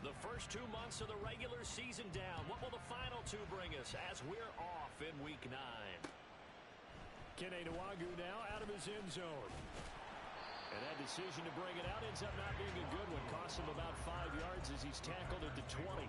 The first 2 months of the regular season down. What will the final 2 bring us as we're off in Week 9? Kene Nwagu now out of his end zone. And that decision to bring it out ends up not being a good one. Costs him about 5 yards as he's tackled at the 20.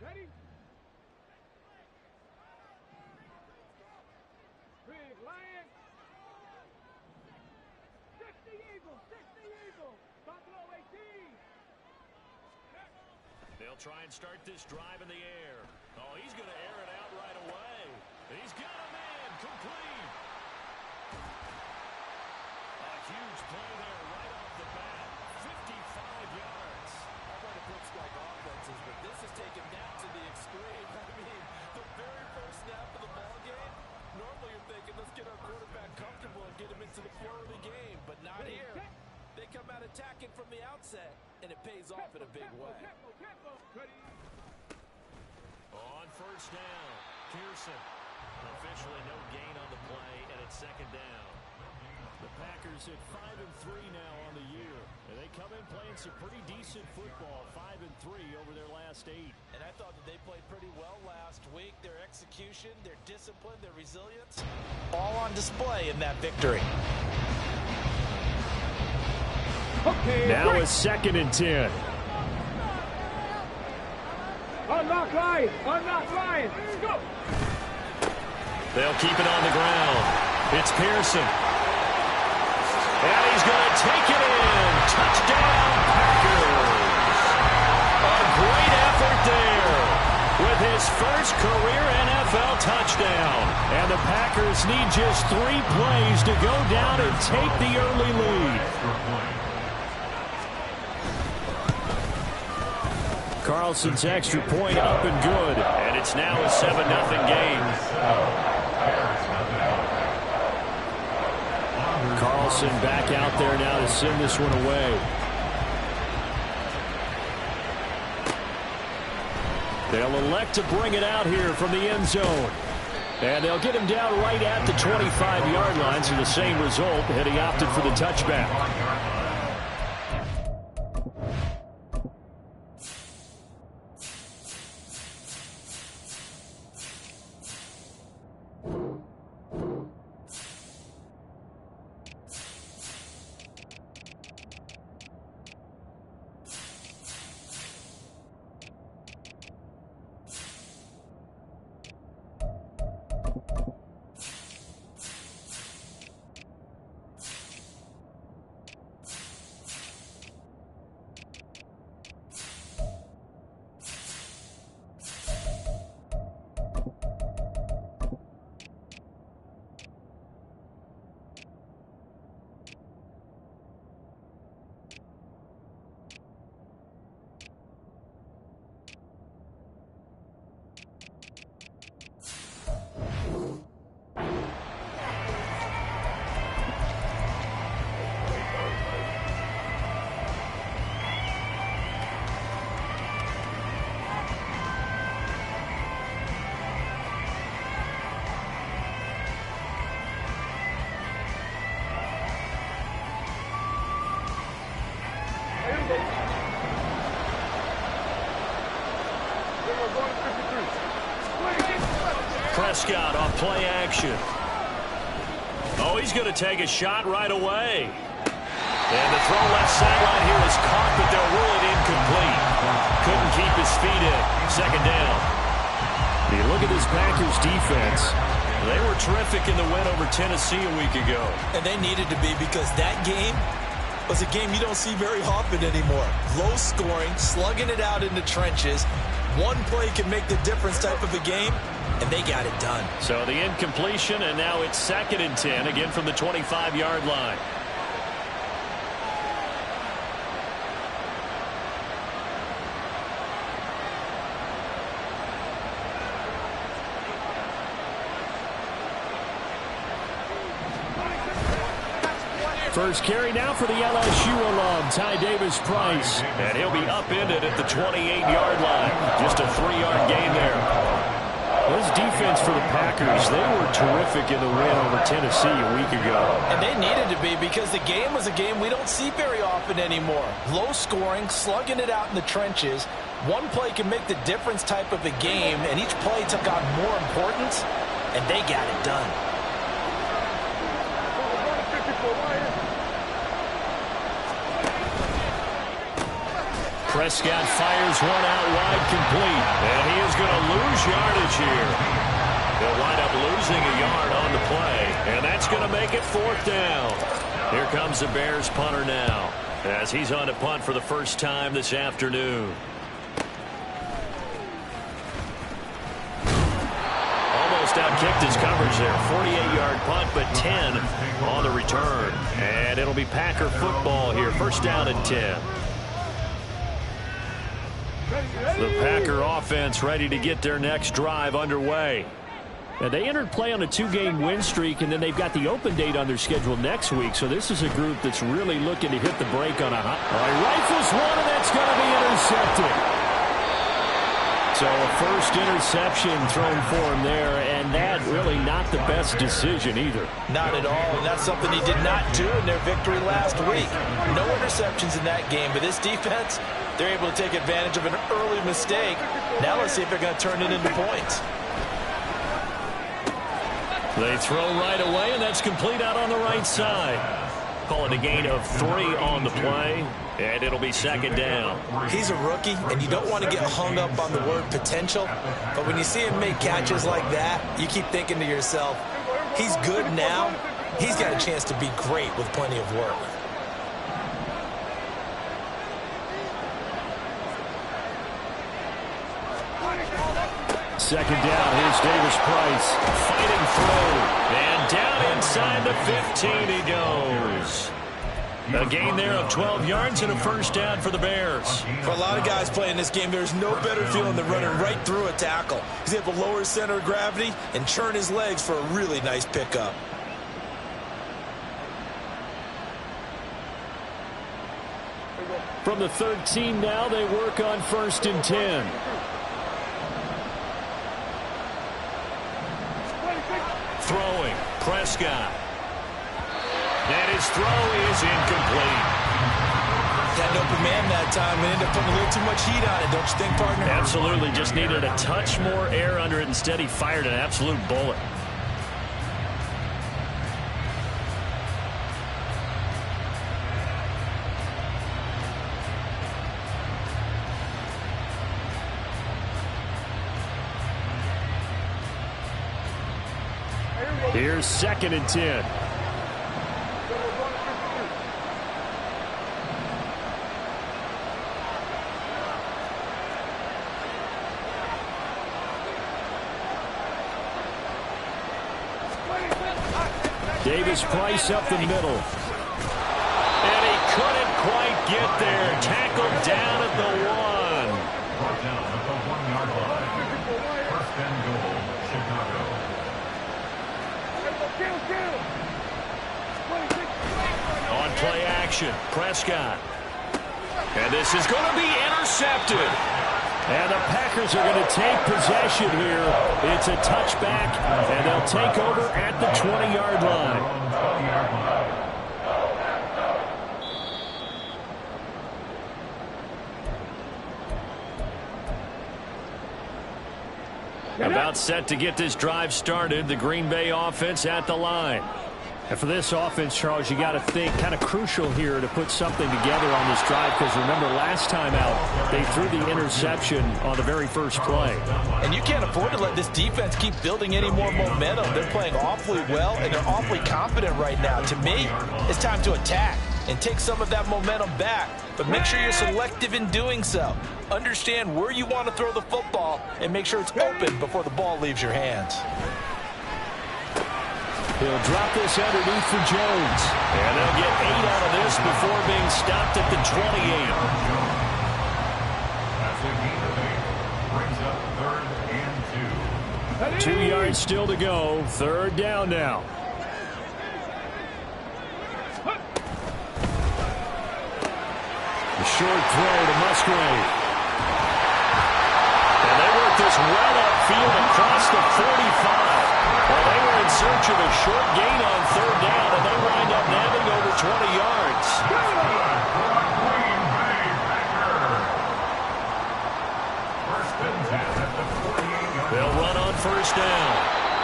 Ready? Big Lion. 60 Eagles, 60 Eagles. Buffalo 18. They'll try and start this drive in the air. Oh, he's going to air it out right away. He's got a man complete. A huge play there right off the bat. 55 yards. I've heard of looks like offenses, but this has taken down to the extreme. I mean, the very first snap of the ball game, normally you're thinking, let's get our quarterback comfortable and get him into the flow of the game, but not here. They come out attacking from the outset, and it pays off in a big way. On first down, Pearson. Officially no gain on the play, and it's second down. The Packers at 5-3 now on the year. And they come in playing some pretty decent football, 5-3 over their last 8. And I thought that they played pretty well last week. Their execution, their discipline, their resilience, all on display in that victory. Okay. Now it's 2nd and 10. Unlock line. Unlock line. Let's go. They'll keep it on the ground. It's Pearson. And he's going to take it in. Touchdown, Packers. A great effort there with his first career NFL touchdown. And the Packers need just 3 plays to go down and take the early lead. Carlson's extra point up and good. And it's now a 7-0 game. Carlson back out there now to send this one away. They'll elect to bring it out here from the end zone. And they'll get him down right at the 25-yard line, so the same result, and he opted for the touchback. Prescott on play action. Oh, he's going to take a shot right away. And the throw left sideline here is caught, but they'll rule it incomplete. Couldn't keep his feet in. Second down. You look at this Packers defense. They were terrific in the win over Tennessee a week ago. And they needed to be, because that game was a game you don't see very often anymore. Low scoring, slugging it out in the trenches. One play can make the difference type of a game, and they got it done. So the incompletion, and now it's 2nd and 10, again from the 25-yard line. First carry now for the LSU alum, Ty Davis-Price. And he'll be upended at the 28-yard line. Just a 3-yard gain there. This defense for the Packers, they were terrific in the win over Tennessee a week ago. And they needed to be, because the game was a game we don't see very often anymore. Low scoring, slugging it out in the trenches. One play can make the difference type of a game, and each play took on more importance, and they got it done. Prescott fires one out wide, complete. And he is going to lose yardage here. He'll wind up losing a yard on the play, and that's going to make it 4th down. Here comes the Bears punter now, as he's on to punt for the first time this afternoon. Almost outkicked his coverage there. 48-yard punt, but 10 on the return. And it'll be Packer football here. First down and 10. The Packer offense ready to get their next drive underway. And they entered play on a 2-game win streak, and then they've got the open date on their schedule next week. So this is a group that's really looking to hit the break on a hot. Rifles one, and that's going to be intercepted. So a first interception thrown for him there, and that really not the best decision either. Not at all, and that's something he did not do in their victory last week. No interceptions in that game, but this defense, they're able to take advantage of an early mistake. Now let's see if they're going to turn it into points. They throw right away, and that's complete out on the right side. Call it a gain of 3 on the play, and it'll be 2nd down. He's a rookie, and you don't want to get hung up on the word potential. But when you see him make catches like that, you keep thinking to yourself, he's good now. He's got a chance to be great with plenty of work. Second down, here's Davis-Price. Fighting through, and down inside the 15 he goes. A gain there of 12 yards and a first down for the Bears. For a lot of guys playing this game, there's no better feeling than running right through a tackle. He's able to lower his center of gravity and churn his legs for a really nice pickup. From the 13 now, they work on 1st and 10. Throwing, Prescott. And his throw is incomplete. Had an open man that time and ended up putting a little too much heat on it, don't you think, partner? Absolutely, just needed a touch more air under it. Instead, he fired an absolute bullet. Here's 2nd and 10. Davis-Price up the middle. And he couldn't quite get there. Tackled down at the 1. Brought down at the 1-yard line. 1st and goal, Chicago. On play action, Prescott. And this is going to be intercepted. And the Packers are going to take possession here. It's a touchback, and they'll take over at the 20-yard line. About set to get this drive started. The Green Bay offense at the line. And for this offense, Charles, you got to think kind of crucial here to put something together on this drive, because remember last time out they threw the interception on the very first play. And you can't afford to let this defense keep building any more momentum. They're playing awfully well, and they're awfully confident right now. To me, it's time to attack and take some of that momentum back. But make sure you're selective in doing so. Understand where you want to throw the football and make sure it's open before the ball leaves your hands. He'll drop this underneath for Jones. And they'll get 8 out of this before being stopped at the 28. That's a gain of 8. Brings up 3rd and 2. 2 yards still to go. 3rd down now. Short throw to Musgrave. And they work this well upfield across the 45. Well, they were in search of a short gain on third down, and they wind up nabbing over 20 yards. They'll run on first down.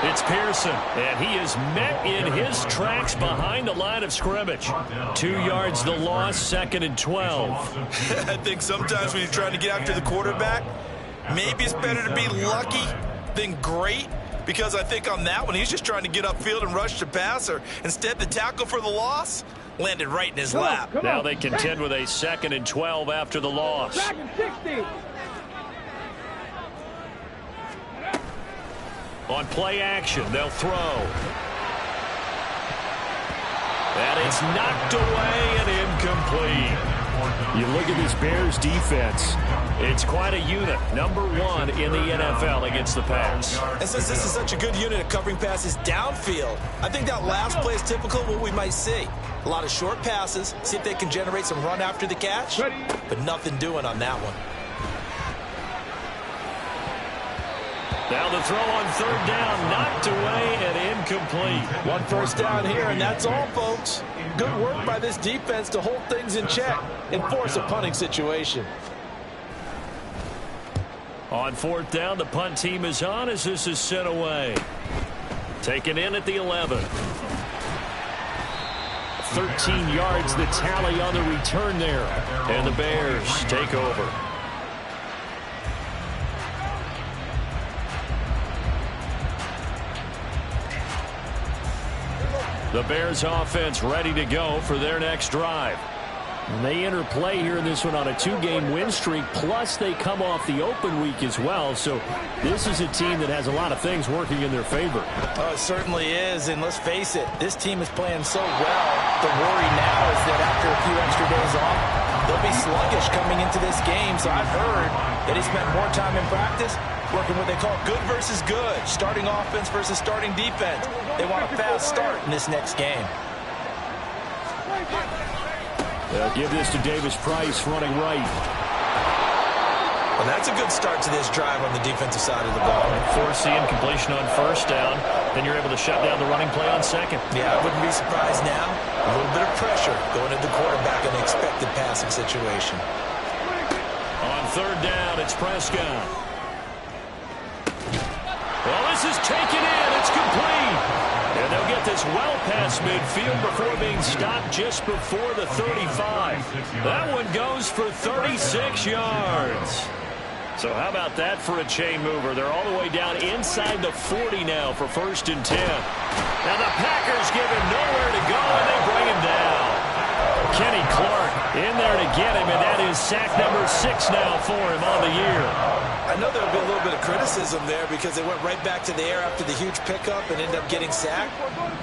It's Pearson, and he is met in his tracks behind the line of scrimmage. 2 yards the loss, 2nd and 12. I think sometimes when you're trying to get after the quarterback, maybe it's better to be lucky than great, because I think on that one, he's just trying to get upfield and rush the passer. Instead, the tackle for the loss landed right in his lap. Now they contend with a 2nd and 12 after the loss. 60. On play action, they'll throw. And it's knocked away and incomplete. You look at this Bears defense. It's quite a unit. Number 1 in the NFL against the pass. And since this is such a good unit of covering passes downfield, I think that last play is typical of what we might see. A lot of short passes, see if they can generate some run after the catch, but nothing doing on that one. Now the throw on third down, knocked away and incomplete. 1 first down here, and that's all, folks. Good work by this defense to hold things in check and force a punting situation. On 4th down, the punt team is on as this is sent away. Taken in at the 11. 13 yards the tally on the return there. And the Bears take over. The Bears offense ready to go for their next drive. And they enter play here in this one on a 2-game win streak, plus they come off the open week as well. So this is a team that has a lot of things working in their favor. Oh, it certainly is, and let's face it, this team is playing so well. The worry now is that after a few extra days off, they'll be sluggish coming into this game. So I've heard that he spent more time in practice working what they call good versus good, starting offense versus starting defense. They want a fast start in this next game. They'll give this to Davis Price running right. Well, that's a good start to this drive on the defensive side of the ball. Force the incompletion on first down. Then you're able to shut down the running play on second. Yeah, I wouldn't be surprised now. A little bit of pressure going into the quarterback in an expected passing situation. On third down, it's Prescott. Well, this is taken in. It's complete. And they'll get this well past midfield before being stopped just before the 35. That one goes for 36 yards. So how about that for a chain mover? They're all the way down inside the 40 now for 1st and 10. Now the Packers give him nowhere to go, and they bring him down. Kenny Clark in there to get him, and that is sack number 6 now for him on the year. I know there will be a little bit of criticism there because they went right back to the air after the huge pickup and ended up getting sacked.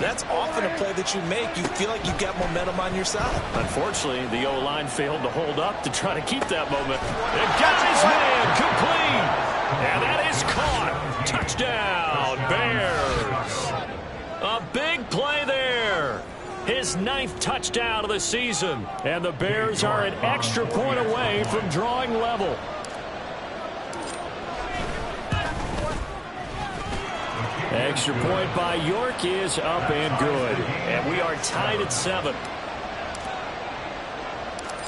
That's often a play that you make. You feel like you've got momentum on your side. Unfortunately, the O-line failed to hold up to try to keep that moment. It got his man complete. And that is caught. Touchdown, Bears. A big play there. His 9th touchdown of the season. And the Bears are an extra point away from drawing level. Extra point by York is up and good. And we are tied at 7.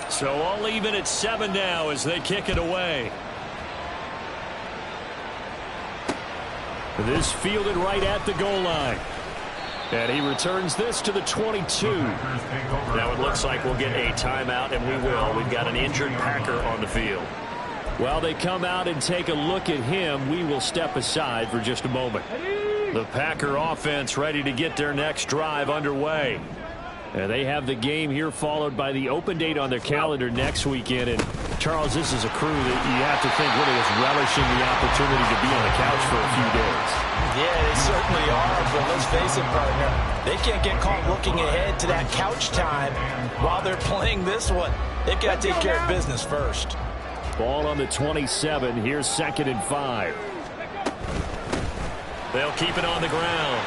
So all even at 7 now as they kick it away. This fielded right at the goal line. And he returns this to the 22. Now it looks like we'll get a timeout, and we will. We've got an injured Packer on the field. While they come out and take a look at him, we will step aside for just a moment. The Packer offense ready to get their next drive underway. And they have the game here followed by the open date on their calendar next weekend. And Charles, this is a crew that you have to think really is relishing the opportunity to be on the couch for a few days. Yeah, they certainly are, but let's face it, partner. They can't get caught looking ahead to that couch time while they're playing this one. They've got to take care of business first. Ball on the 27. Here's 2nd and 5. They'll keep it on the ground.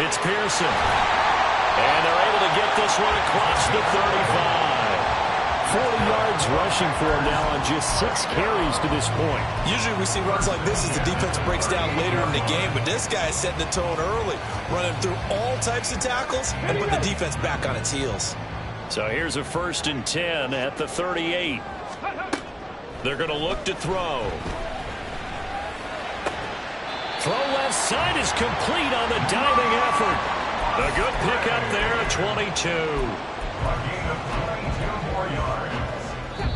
It's Pearson. And they're able to get this one across the 35. 40 yards rushing for him now on just 6 carries to this point. Usually we see runs like this as the defense breaks down later in the game, but this guy is setting the tone early, running through all types of tackles and putting the defense back on its heels. So here's a 1st and 10 at the 38. They're going to look to throw. Throw left side is complete on the diving effort. A good pickup there at 22. A gain of 22 more yards.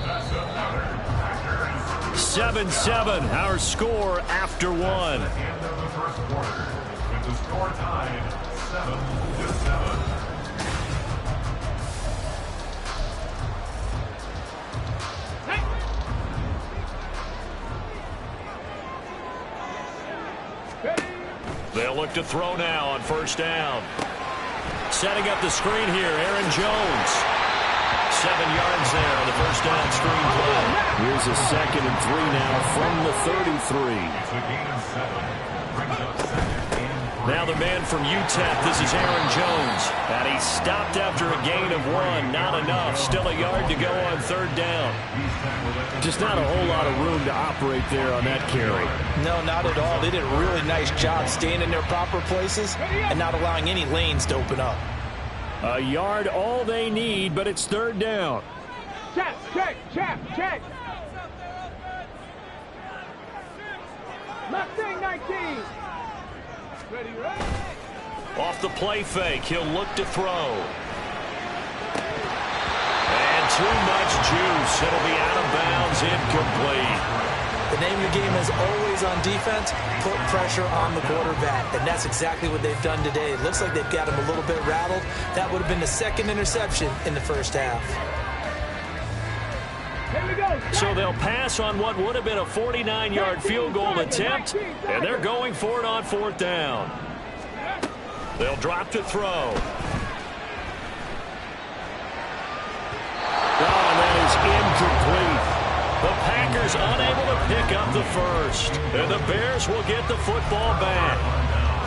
That's another Packers. 7-7, our score after one. End of the first quarter, with the score tied 7-7. They'll look to throw now on 1st down. Setting up the screen here, Aaron Jones. 7 yards there on the 1st down screen play. Here's a 2nd and 3 now from the 33. It's a gain of 7. Brings up 2nd and 3. Now the man from UTEP, this is Aaron Jones. And he stopped after a gain of 1. Not enough. Still a yard to go on 3rd down. Just not a whole lot of room to operate there on that carry. No, not at all. They did a really nice job staying in their proper places and not allowing any lanes to open up. A yard all they need, but it's 3rd down. Check, check, check, check. Left thing, 19. Ready, ready. Off the play fake, he'll look to throw. And too much juice. It'll be out of bounds, incomplete. The name of the game is always on defense, put pressure on the quarterback. And that's exactly what they've done today. It looks like they've got him a little bit rattled. That would have been the 2nd interception in the 1st half. Here we go. So they'll pass on what would have been a 49-yard field goal attempt, and they're going for it on 4th down. They'll drop to throw. Oh, that is incomplete. The Packers unable to pick up the 1st. And the Bears will get the football back.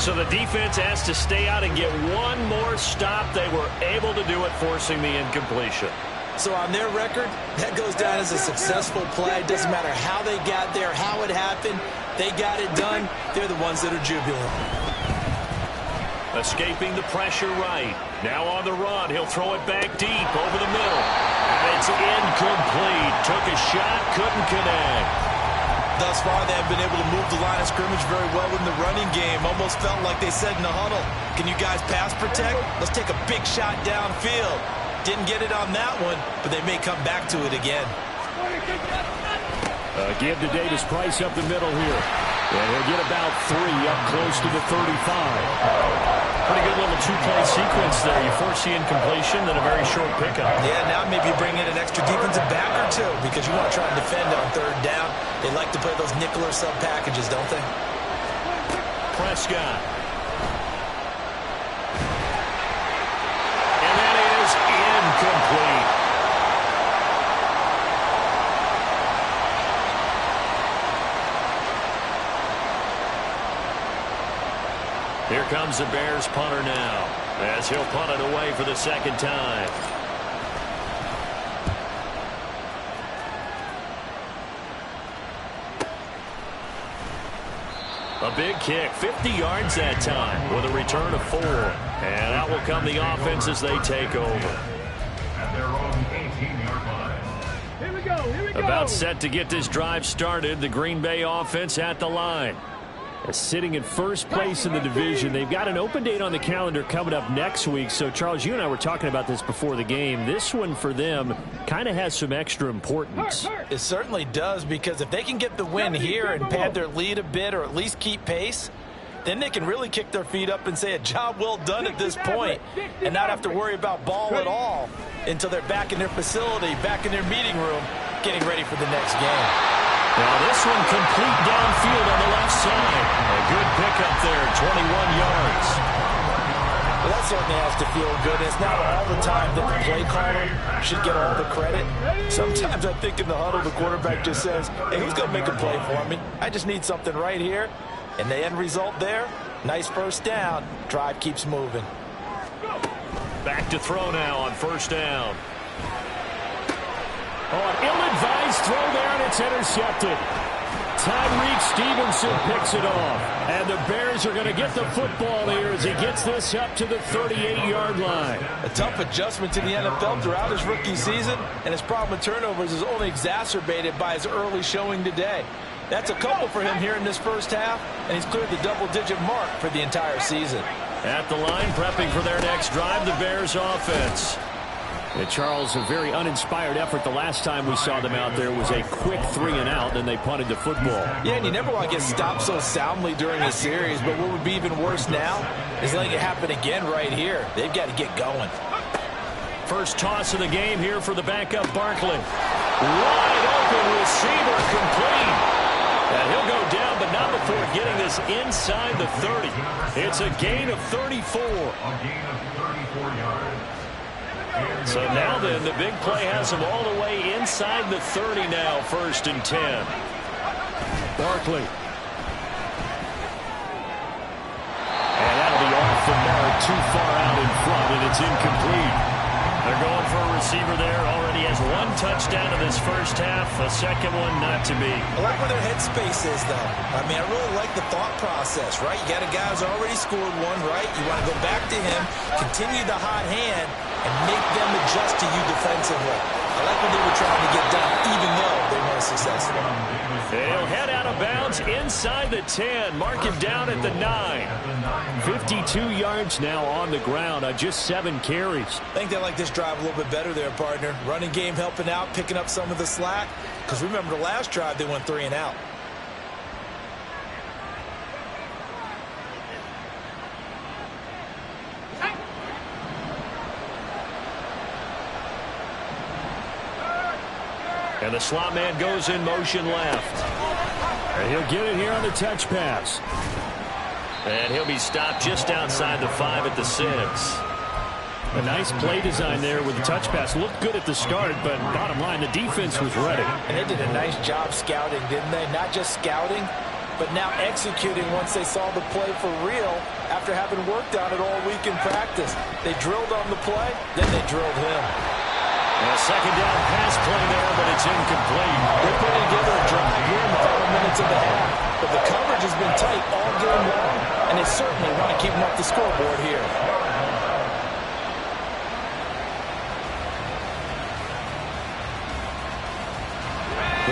So the defense has to stay out and get one more stop. They were able to do it, forcing the incompletion. So on their record, that goes down as a successful play. Doesn't matter how they got there, how it happened. They got it done. They're the ones that are jubilant. Escaping the pressure right. Now on the run. He'll throw it back deep over the middle. And it's incomplete. Took a shot, couldn't connect. Thus far, they have been able to move the line of scrimmage very well in the running game. Almost felt like they said in the huddle, can you guys pass protect? Let's take a big shot downfield. Didn't get it on that one, but they may come back to it again. Give to Davis Price up the middle here. And he'll get about 3 up close to the 35. Pretty good little 2-play sequence there. You force the incompletion, then a very short pickup. Yeah, now maybe you bring in an extra defensive back or 2 because you want to try and defend on 3rd down. They like to play those nickel or sub packages, don't they? Prescott. And that is incomplete. Here comes the Bears punter now, as he'll punt it away for the 2nd time. A big kick, 50 yards that time, with a return of 4. And out will come the offense as they take over. At their own 18-yard line. Here we go, here we go. About set to get this drive started, the Green Bay offense at the line. Sitting in 1st place in the division. They've got an open date on the calendar coming up next week. So, Charles, you and I were talking about this before the game. This one for them kind of has some extra importance. It certainly does, because if they can get the win here and pad their lead a bit or at least keep pace, then they can really kick their feet up and say a job well done at this point and not have to worry about ball at all until they're back in their facility, back in their meeting room, getting ready for the next game. Now this one complete downfield on the left side. A good pickup there, 21 yards. Well, that certainly has to feel good. It's not all the time that the play caller should get all the credit. Sometimes I think in the huddle, the quarterback just says, hey, who's going to make a play for me? I just need something right here. And the end result there, nice 1st down. Drive keeps moving. Back to throw now on 1st down. Oh, an ill-advised throw there, and it's intercepted. Tyreek Stevenson picks it off. And the Bears are going to get the football here as he gets this up to the 38-yard line. A tough adjustment to the NFL throughout his rookie season, and his problem with turnovers is only exacerbated by his early showing today. That's a couple for him here in this first half, and he's cleared the double-digit mark for the entire season. At the line, prepping for their next drive, the Bears offense. And Charles, a very uninspired effort the last time we saw them out there was a quick 3-and-out, and they punted the football. Yeah, and you never want to get stopped so soundly during a series, but what would be even worse now is letting it happen again right here. They've got to get going. First toss of the game here for the backup Barkley. Wide open receiver complete. And he'll go down, but not before getting this inside the 30. It's a gain of 34. A gain of 34 yards. So now then, the big play has him all the way inside the 30 now, 1st and 10. Barkley. And that'll be off the mark, too far out in front, and it's incomplete. They're going for a receiver there. Already has 1 touchdown in this first half. A second one not to be. I like where their headspace is, though. I mean, I really like the thought process, right? You got a guy who's already scored one, right? You want to go back to him, continue the hot hand, and make them adjust to you defensively. I like what they were trying to get done, even though they weren't successful. He'll head out of bounds inside the 10. Mark him down at the 9. 52 yards now on the ground on just 7 carries. I think they like this drive a little bit better there, partner. Running game helping out, picking up some of the slack. Because remember the last drive, they went 3-and-out. And the slot man goes in motion left. And he'll get it here on the touch pass. And he'll be stopped just outside the 5 at the 6. A nice play design there with the touch pass. Looked good at the start, but bottom line, the defense was ready. And they did a nice job scouting, didn't they? Not just scouting, but now executing once they saw the play for real after having worked on it all week in practice. They drilled on the play, then they drilled him. A second down pass play there, but it's incomplete. They're putting together a drive here in the final minutes of the half. But the coverage has been tight all game long, and they certainly want to keep them off the scoreboard here.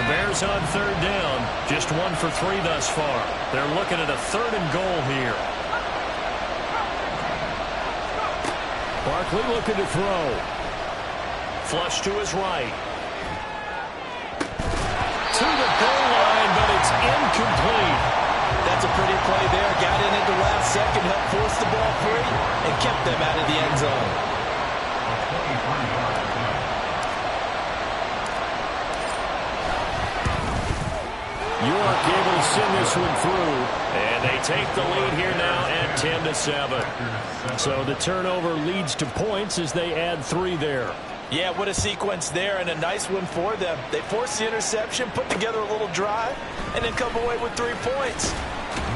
The Bears on 3rd down. Just 1 for 3 thus far. They're looking at a 3rd and goal here. Barkley looking to throw. Flush to his right. To the goal line, but it's incomplete. That's a pretty play there. Got in at the last second, helped force the ball free, and kept them out of the end zone. York able to send this one through. And they take the lead here now at 10-7. So the turnover leads to points as they add 3 there. Yeah, what a sequence there, and a nice one for them. They forced the interception, put together a little drive, and then come away with 3 points.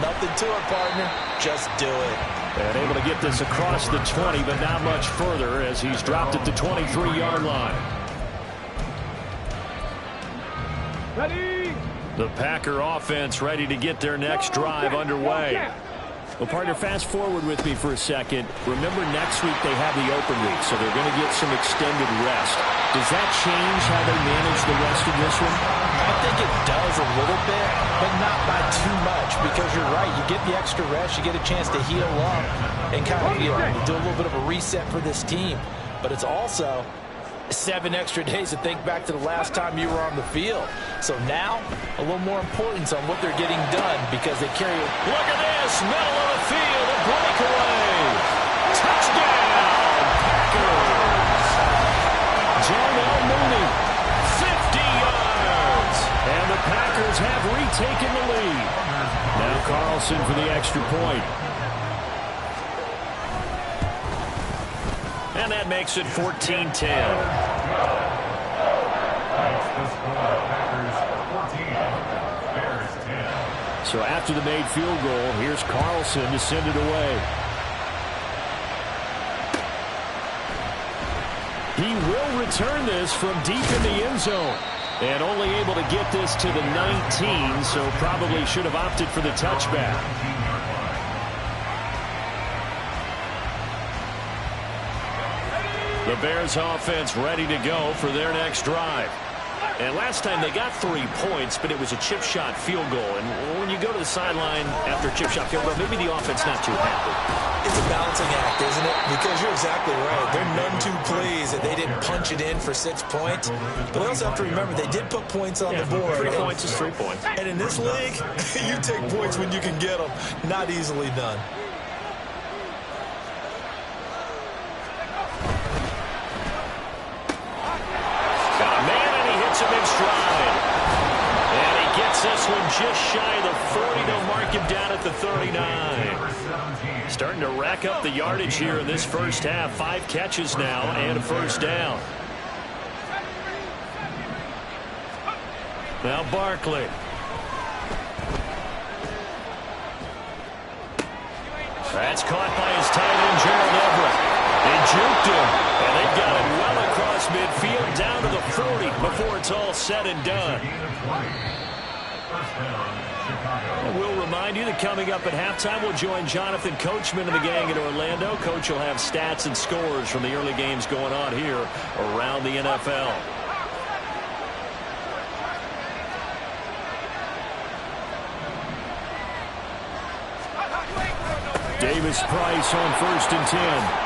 Nothing to it, partner. Just do it. And able to get this across the 20, but not much further as he's dropped at the 23-yard line. Ready? The Packer offense ready to get their next drive underway. Well, partner, fast forward with me for a second. Remember, next week they have the open week, so they're going to get some extended rest. Does that change how they manage the rest of this one? I think it does a little bit, but not by too much, because you're right. You get the extra rest, you get a chance to heal up and kind of do a little bit of a reset for this team. But it's also 7 extra days to think back to the last time you were on the field. So now, a little more importance on what they're getting done because they carry it. Look at this, middle of the field, a breakaway. Touchdown, Packers. Jarnell Mooney, 50 yards. And the Packers have retaken the lead. Now Carlson for the extra point. And that makes it 14-10. So after the made field goal, here's Carlson to send it away. He will return this from deep in the end zone. And only able to get this to the 19, so probably should have opted for the touchback. The Bears offense ready to go for their next drive. And last time they got 3 points, but it was a chip shot field goal. And when you go to the sideline after a chip shot field goal, maybe the offense not too happy. It's a balancing act, isn't it? Because you're exactly right. They're none too pleased that they didn't punch it in for 6 points. But they also have to remember they did put points on the board. 3 points is 3 points. And in this league, you take points when you can get them. Not easily done. This one just shy of the 40. They'll mark him down at the 39. Starting to rack up the yardage here in this first half. 5 catches now and a first down. Now Barkley. That's caught by his tight end, Gerald Everett. They juked him, and they've got it well across midfield down to the 40 before it's all said and done. And we'll remind you that coming up at halftime, we'll join Jonathan Coachman and the gang in Orlando. Coach will have stats and scores from the early games going on here around the NFL. Davis Price on 1st and 10.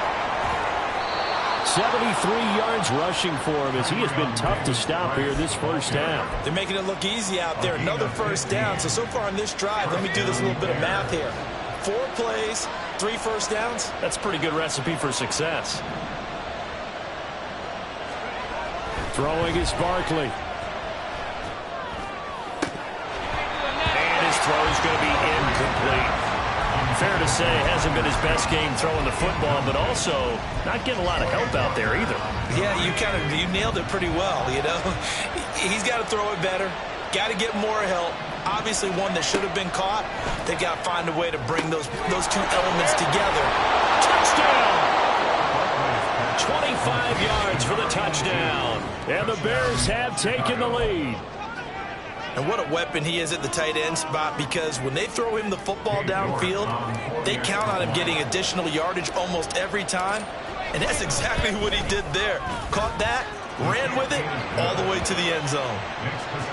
73 yards rushing for him as he has been tough to stop here this first half. They're making it look easy out there. Another first down. So far on this drive, let me do this little bit of math here. 4 plays, 3 first downs. That's a pretty good recipe for success. Throwing is Barkley. And his throw is going to be incomplete. Fair to say, hasn't been his best game throwing the football, but also not getting a lot of help out there either. Yeah, you nailed it pretty well, you know. He's got to throw it better. Got to get more help. Obviously one that should have been caught. They got to find a way to bring those 2 elements together. Touchdown! 25 yards for the touchdown. And the Bears have taken the lead. And what a weapon he is at the tight end spot, because when they throw him the football downfield, they count on him getting additional yardage almost every time. And that's exactly what he did there. Caught that, ran with it, all the way to the end zone.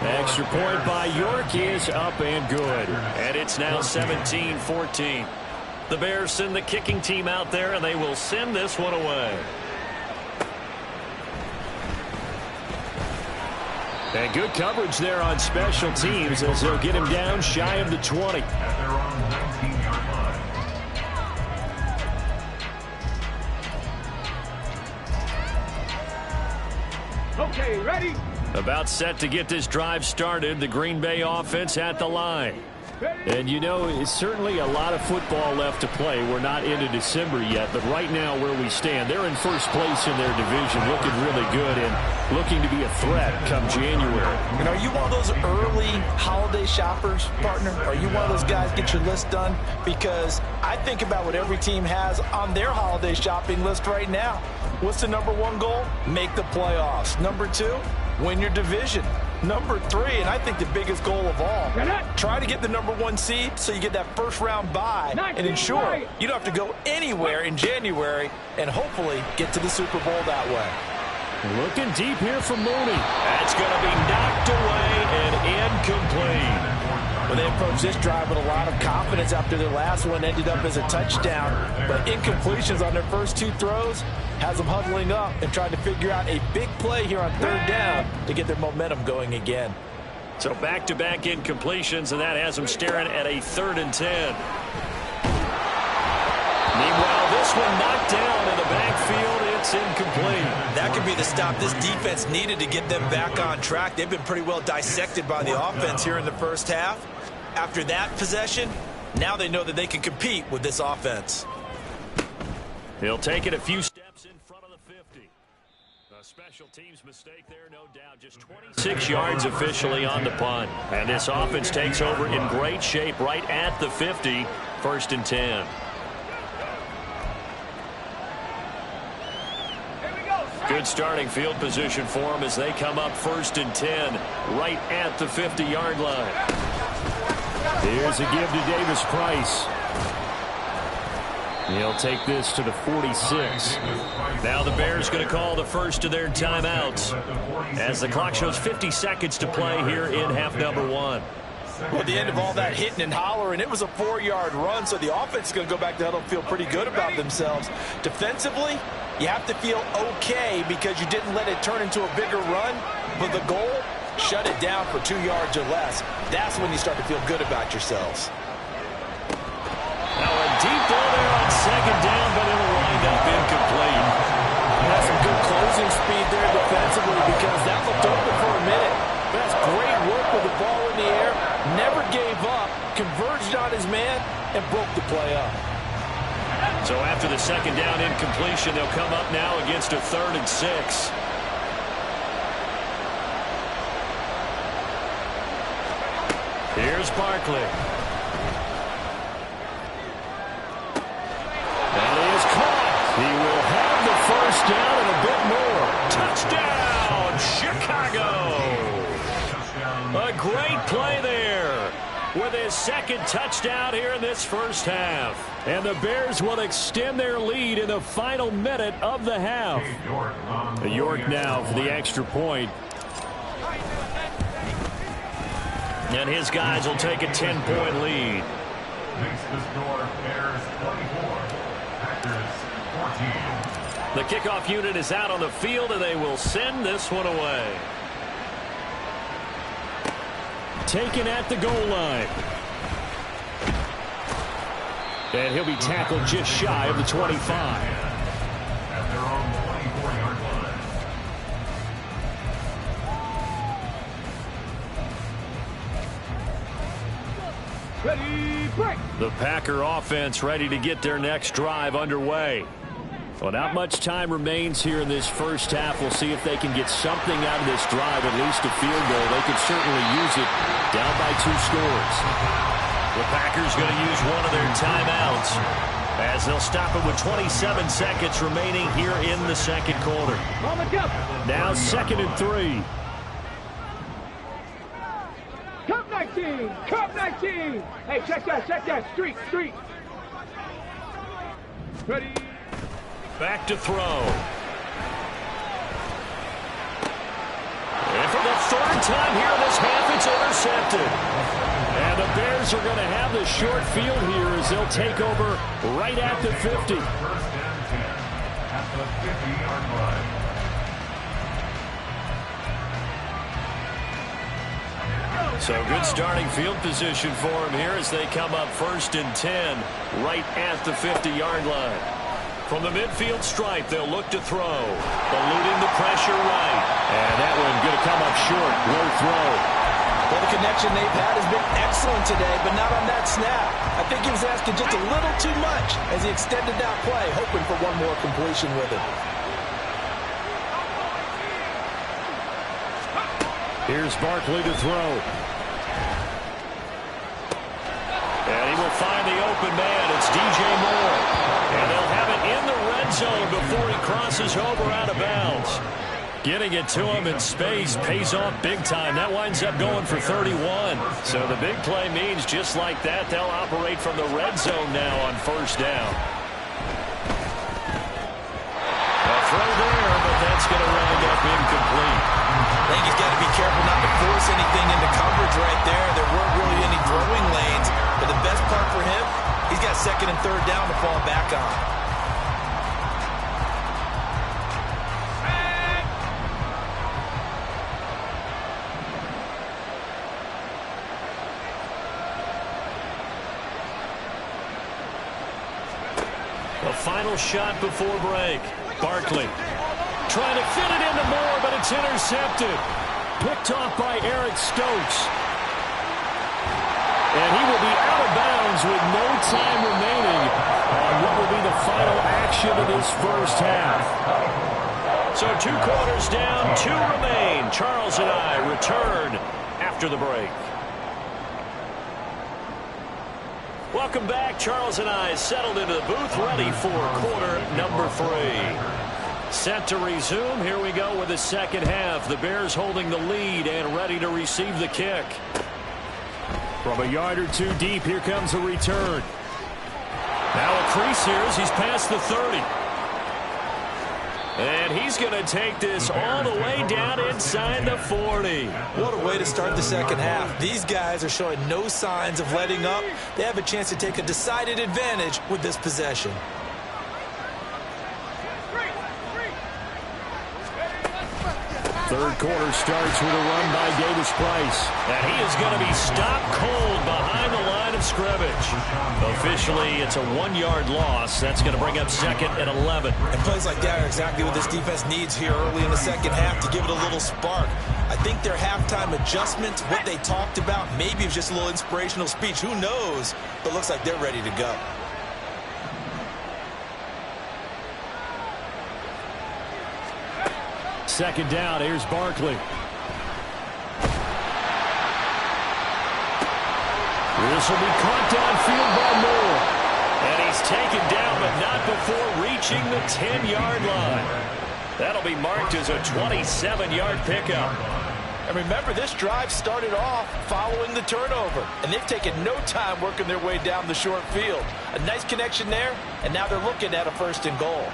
Extra point by York is up and good. And it's now 17-14. The Bears send the kicking team out there, and they will send this one away. And good coverage there on special teams as they'll get him down shy of the 20. At their own 19-yard line. Okay, ready? About set to get this drive started. The Green Bay offense at the line. And, you know, it's certainly a lot of football left to play. We're not into December yet, but right now where we stand, they're in first place in their division, looking really good and looking to be a threat come January. And are you one of those early holiday shoppers, partner? Are you one of those guys get your list done? Because I think about what every team has on their holiday shopping list right now. What's the #1 goal? Make the playoffs. #2, win your division. #3, and I think the biggest goal of all, try to get the #1 seed so you get that first round bye and ensure you don't have to go anywhere in January and hopefully get to the Super Bowl that way. Looking deep here from Mooney. That's going to be knocked away and incomplete. Well, they approached this drive with a lot of confidence after their last one ended up as a touchdown. But incompletions on their first 2 throws has them huddling up and trying to figure out a big play here on 3rd down to get their momentum going again. So back-to-back incompletions, and that has them staring at a 3rd and 10. Meanwhile, this one knocked down in the backfield. It's incomplete. That could be the stop this defense needed to get them back on track. They've been pretty well dissected by the offense here in the first half. After that possession, now they know that they can compete with this offense. He'll take it a few steps in front of the 50. A special teams mistake there, no doubt. Just 26 yards officially on the punt. And this offense takes over in great shape right at the 50. 1st and 10. Here we go, Good starting field position for them as they come up 1st and 10 right at the 50-yard line. Here's a give to Davis Price. He'll take this to the 46. Now the Bears going to call the first of their timeouts as the clock shows 50 seconds to play here in half number 1. Well, at the end of all that hitting and hollering, it was a 4-yard run, so the offense is going to go back to huddle and feel pretty good about themselves. Defensively, you have to feel okay because you didn't let it turn into a bigger run, but the goal, shut it down for 2 yards or less. That's when you start to feel good about yourselves. Now a deep ball there on 2nd down, but it'll wind up incomplete. That's some good closing speed there defensively because that looked open for a minute. That's great work with the ball in the air. Never gave up, converged on his man, and broke the play up. So after the 2nd down incompletion, they'll come up now against a 3rd and 6. Here's Barkley. And he is caught. He will have the 1st down and a bit more. Touchdown, Chicago. A great play there with his 2nd touchdown here in this first half. And the Bears will extend their lead in the final minute of the half. York now for the extra point. And his guys will take a 10-point lead. Makes the score Bears 24, Packers 14. The kickoff unit is out on the field, and they will send this one away. Taken at the goal line. And he'll be tackled just shy of the 25. At their own 24-yard line. Ready, break. The Packer offense ready to get their next drive underway. Well, not much time remains here in this first half. We'll see if they can get something out of this drive, at least a field goal. They could certainly use it down by 2 scores. The Packers going to use one of their timeouts as they'll stop it with 27 seconds remaining here in the 2nd quarter. Now 2nd and 3. Cup 19, Cup 19. Hey, check that, street. Ready. Back to throw. And for the 3rd time here in this half, it's intercepted. And the Bears are going to have the short field here as they'll take over right at the 50. 1st and 10 at the 50-yard line. So good starting field position for them here as they come up 1st and 10 right at the 50-yard line. From the midfield stripe, they'll look to throw. Eluding the pressure right. And that one going to come up short. Low throw. Well, the connection they've had has been excellent today, but not on that snap. I think he was asking just a little too much as he extended that play, hoping for one more completion with it. Here's Barkley to throw. And he will find the open man. It's DJ Moore. And they'll have it in the red zone before he crosses over out of bounds. Getting it to him in space pays off big time. That winds up going for 31. So the big play means just like that, they'll operate from the red zone now on 1st down. A throw there, but that's going to wind up incomplete. I think he's got to be careful not to force anything into coverage right there. There weren't really any throwing lanes, but the best part for him, he's got 2nd and 3rd down to fall back on. A final shot before break. Barkley trying to fit it into Moore, but it's intercepted. Picked off by Eric Stokes. And he will be out of bounds with no time remaining on what will be the final action of this first half. So 2 quarters down, 2 remain. Charles and I return after the break. Welcome back. Charles and I settled into the booth ready for quarter number 3. Set to resume. Here we go with the second half. The Bears holding the lead and ready to receive the kick. From a yard or two deep, here comes a return. Now a crease here as he's past the 30. And he's going to take this all the way down inside the 40. What a way to start the second half. These guys are showing no signs of letting up. They have a chance to take a decided advantage with this possession. Third quarter starts with a run by Davis Price. And he is going to be stopped cold behind the line of scrimmage. Officially, it's a 1-yard loss. That's going to bring up second and 11. And plays like that are exactly what this defense needs here early in the second half to give it a little spark. I think their halftime adjustments, what they talked about, maybe it was just a little inspirational speech. Who knows? But it looks like they're ready to go. Second down, here's Barkley. This will be caught downfield by Moore. And he's taken down, but not before reaching the 10-yard line. That'll be marked as a 27-yard pickup. And remember, this drive started off following the turnover. And they've taken no time working their way down the short field. A nice connection there, and now they're looking at a 1st and goal.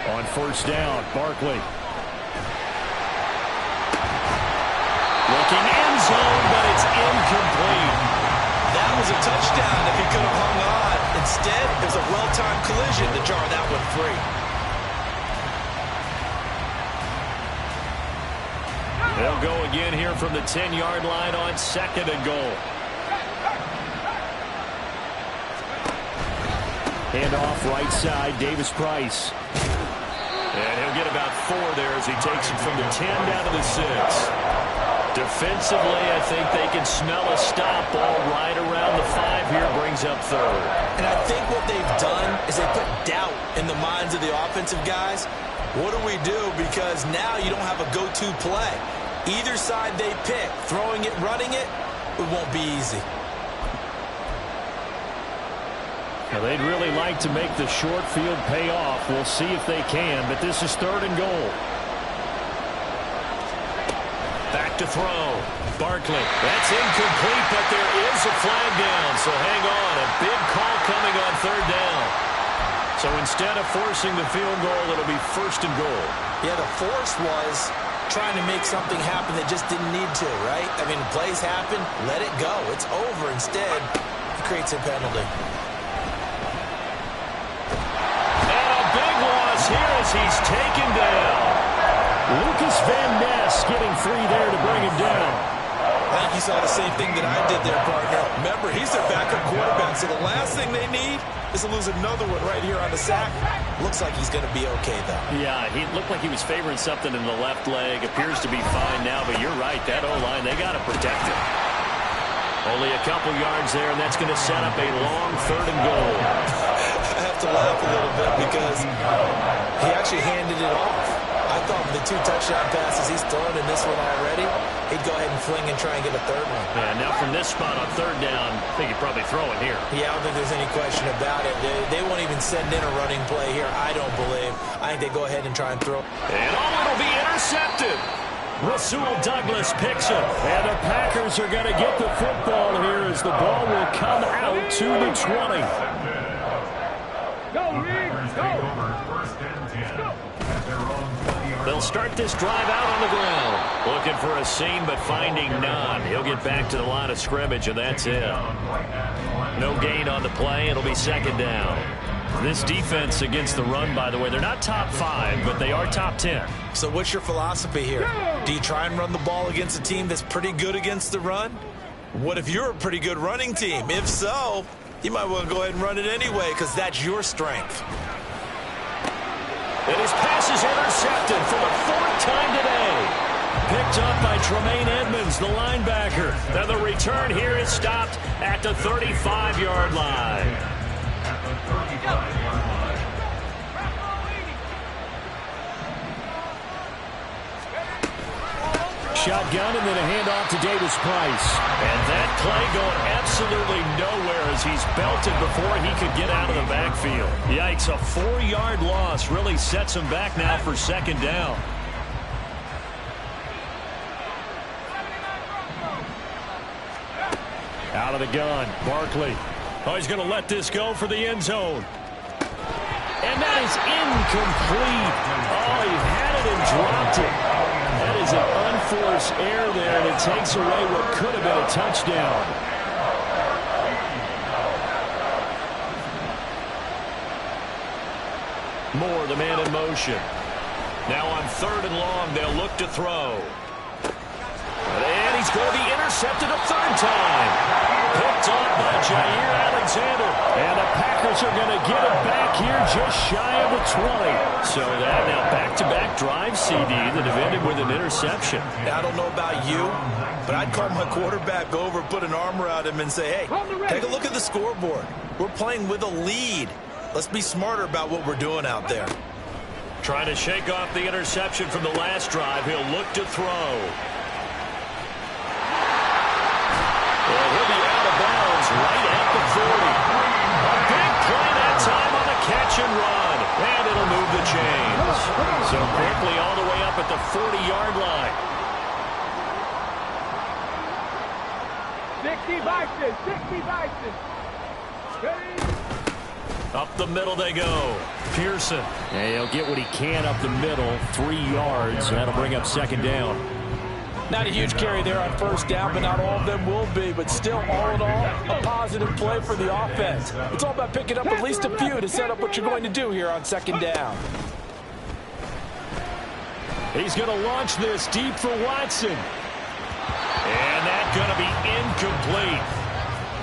On first down, Barkley. Looking end zone, but it's incomplete. That was a touchdown if he could have hung on. Instead, it was a well-timed collision to jar that one free. They'll go again here from the 10-yard line on 2nd and goal. Hand off right side, Davis Price. And he'll get about 4 there as he takes it from the 10 down to the 6. Defensively, I think they can smell a stop ball right around the 5 here, brings up 3rd. And I think what they've done is they put doubt in the minds of the offensive guys. What do we do? Because now you don't have a go-to play. Either side they pick, throwing it, running it, it won't be easy. Now, they'd really like to make the short field pay off. We'll see if they can, but this is 3rd and goal. Back to throw. Barkley. That's incomplete, but there is a flag down, so hang on. A big call coming on 3rd down. So instead of forcing the field goal, it'll be 1st and goal. Yeah, the force was trying to make something happen that just didn't need to, right? I mean, plays happen, let it go. It's over. Instead, it creates a penalty. Here as he's taken down. Lucas Van Ness getting 3 there to bring him down. I think you saw the same thing that I did there, partner. Remember, he's their backup quarterback, so the last thing they need is to lose another one right here on the sack. Looks like he's going to be okay, though. Yeah, he looked like he was favoring something in the left leg. Appears to be fine now, but you're right. That O-line, they got to protect him. Only a couple yards there, and that's going to set up a long 3rd and goal. I have to laugh a little bit because he actually handed it off. I thought with the 2 touchdown passes he's thrown in this one already, he'd go ahead and fling and try and get a 3rd one. Yeah, now from this spot on 3rd down, I think he'd probably throw it here. Yeah, I don't think there's any question about it. They won't even send in a running play here, I don't believe. I think they go ahead and try and throw. And it'll be intercepted. Rasul Douglas picks it. And the Packers are going to get the football here as the ball will come out to the 20. Go, Reed, go. They'll start this drive out on the ground. Looking for a seam, but finding none. He'll get back to the line of scrimmage, and that's it. No gain on the play. It'll be 2nd down. This defense against the run, by the way, they're not top 5, but they are top 10. So what's your philosophy here? Do you try and run the ball against a team that's pretty good against the run? What if you're a pretty good running team? If so, you might want to go ahead and run it anyway because that's your strength. And his pass is intercepted for the 4th time today. Picked up by Tremaine Edmonds, the linebacker. Then the return here is stopped at the 35-yard line. shotgun and then a handoff to Davis Price. And that play going absolutely nowhere as he's belted before he could get out of the backfield. Yikes, a 4-yard loss really sets him back now for second down. Out of the gun, Barkley. Oh, he's going to let this go for the end zone. And that is incomplete. Oh, he had it and dropped it. That is an unforced error there, and it takes away what could have been a touchdown. Moore, the man in motion. Now on 3rd and long, they'll look to throw. And he's going to be intercepted a 3rd time. Picked off by Jair Alexander. And the Packers are going to get it back here just shy of the 20. So that now back-to-back drive, CD, that have ended with an interception. I don't know about you, but I'd call my quarterback over, put an arm around him, and say, hey, take a look at the scoreboard. We're playing with a lead. Let's be smarter about what we're doing out there. Trying to shake off the interception from the last drive. He'll look to throw. Well, he'll be out of bounds right at the 40. A big play that time on the catch and run. And it'll move the chains. So quickly all the way up at the 40-yard line. 60 Bison, 60 Bison. Ready? Up the middle they go. Pearson. And he'll get what he can up the middle, 3 yards. That'll bring up second down. Not a huge carry there on 1st down, but not all of them will be. But still, all in all, a positive play for the offense. It's all about picking up at least a few to set up what you're going to do here on 2nd down. He's going to launch this deep for Watson. And that's going to be incomplete.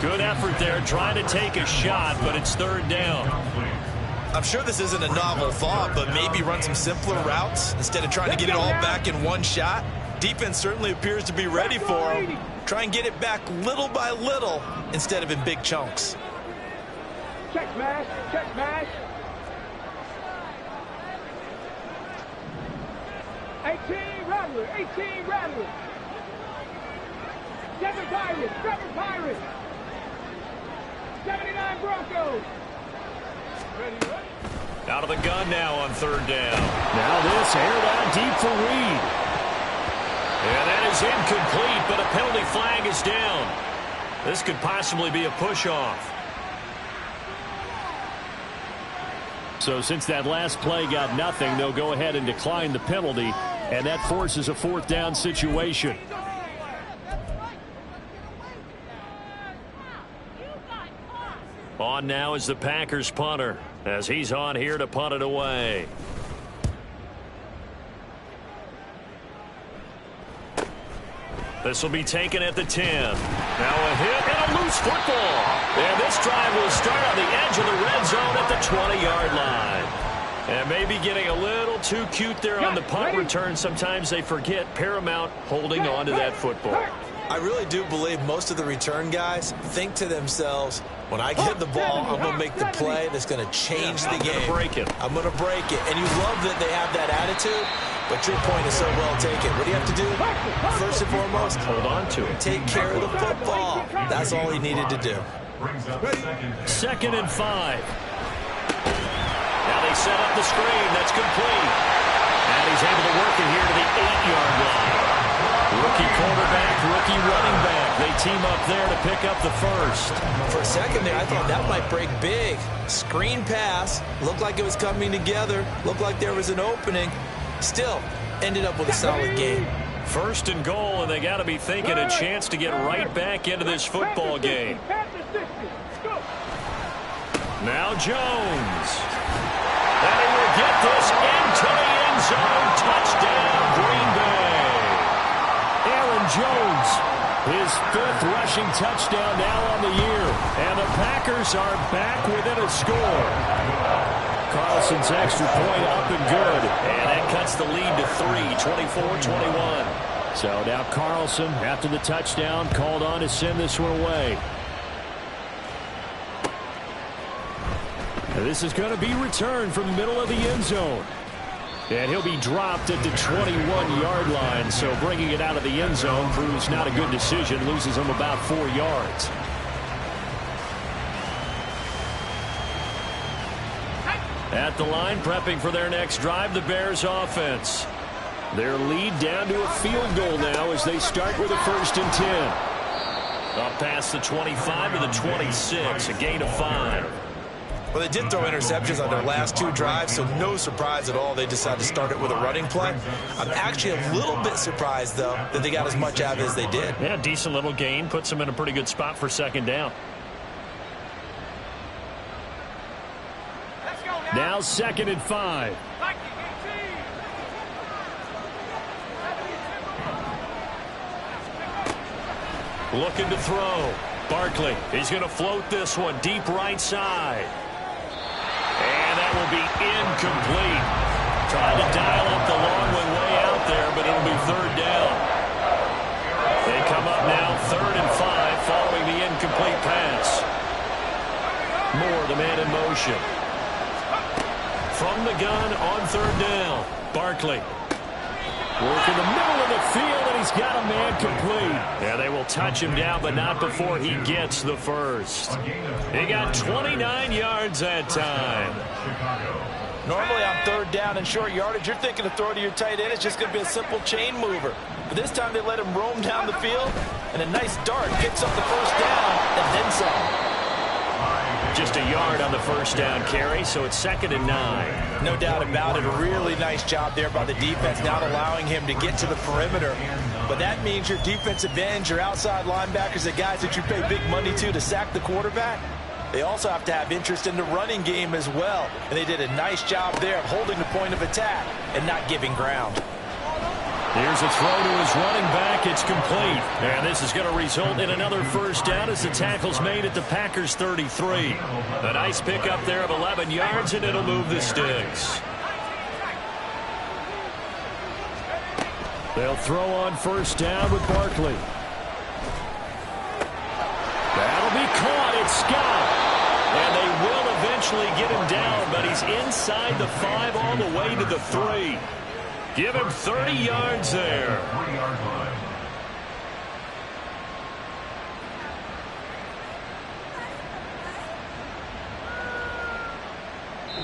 Good effort there trying to take a shot, but it's 3rd down. I'm sure this isn't a novel thought, but maybe run some simpler routes instead of trying to get it all back in one shot. Defense certainly appears to be ready for him. Try and get it back little by little instead of in big chunks. Check smash, check smash. 18 Rattler, 18 Rattler. 7 Pirates, 7 Pirates. 79 Broncos. Ready, ready. Out of the gun now on 3rd down. Now this aired out deep for Reed. And that is incomplete, but a penalty flag is down. This could possibly be a push-off. So since that last play got nothing, they'll go ahead and decline the penalty, and that forces a 4th down situation. On now is the Packers punter, as he's on here to punt it away. This will be taken at the 10. Now a hit and a loose football. And this drive will start on the edge of the red zone at the 20-yard line. And maybe getting a little too cute there on the punt return. Sometimes they forget paramount holding on to that football. I really do believe most of the return guys think to themselves, when I get the ball, I'm going to make the play that's going to change the game. Break it. I'm going to break it. And you love that they have that attitude, but your point is so well taken. What do you have to do? First and foremost, hold on to it. Take care of the football. That's all he needed to do. 2nd and 5. Now they set up the screen. That's complete. And he's able to work it here to the 8-yard line. Rookie quarterback, rookie running back. They team up there to pick up the 1st. For a second there, I thought that might break big. Screen pass. Looked like it was coming together. Looked like there was an opening. Still, ended up with a solid game. 1st and goal, and they got to be thinking a chance to get right back into this football game. Now Jones. And he will get this into the end zone. Touchdown, Green Bay. Aaron Jones, his 5th rushing touchdown now on the year. And the Packers are back within a score. Carlson's extra point up and good. And that cuts the lead to 3, 24-21. So now Carlson, after the touchdown, called on to send this one away. And this is going to be returned from the middle of the end zone. And he'll be dropped at the 21-yard line. So bringing it out of the end zone proves not a good decision. Loses him about 4 yards. At the line, prepping for their next drive, the Bears offense. Their lead down to a field goal now as they start with a 1st and 10. Up past the 25 to the 26, a gain of 5. Well, they did throw interceptions on their last 2 drives, so no surprise at all they decided to start it with a running play. I'm actually a little bit surprised, though, that they got as much out of it as they did. Yeah, decent little gain. Puts them in a pretty good spot for 2nd down. Now 2nd and 5. Looking to throw. Barkley, he's going to float this one deep right side. And that will be incomplete. Trying to dial up the long one way out there, but it'll be 3rd down. They come up now 3rd and 5 following the incomplete pass. Moore, the man in motion. From the gun on 3rd down. Barkley. Work in the middle of the field, and he's got a man complete. Yeah, they will touch him down, but not before he gets the 1st. He got 29 yards that time. Normally on 3rd down and short yardage, you're thinking to throw to your tight end. It's just going to be a simple chain mover. But this time they let him roam down the field, and a nice dart picks up the 1st down and then some. Just a yard on the 1st down carry, so it's 2nd and 9. No doubt about it. A really nice job there by the defense, not allowing him to get to the perimeter. But that means your defensive ends, your outside linebackers, the guys that you pay big money to sack the quarterback, they also have to have interest in the running game as well. And they did a nice job there of holding the point of attack and not giving ground. Here's a throw to his running back. It's complete. And this is going to result in another 1st down as the tackle's made at the Packers 33. A nice pickup there of 11 yards, and it'll move the sticks. They'll throw on 1st down with Barkley. That'll be caught. It's Scott. And they will eventually get him down, but he's inside the 5 all the way to the 3. Give him 30 yards there.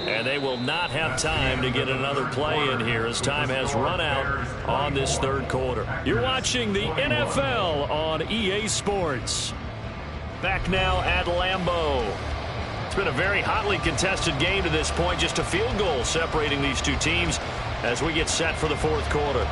And they will not have time to get another play in here as time has run out on this 3rd quarter. You're watching the NFL on EA Sports. Back now at Lambeau. It's been a very hotly contested game to this point. Just a field goal separating these two teams as we get set for the 4th quarter.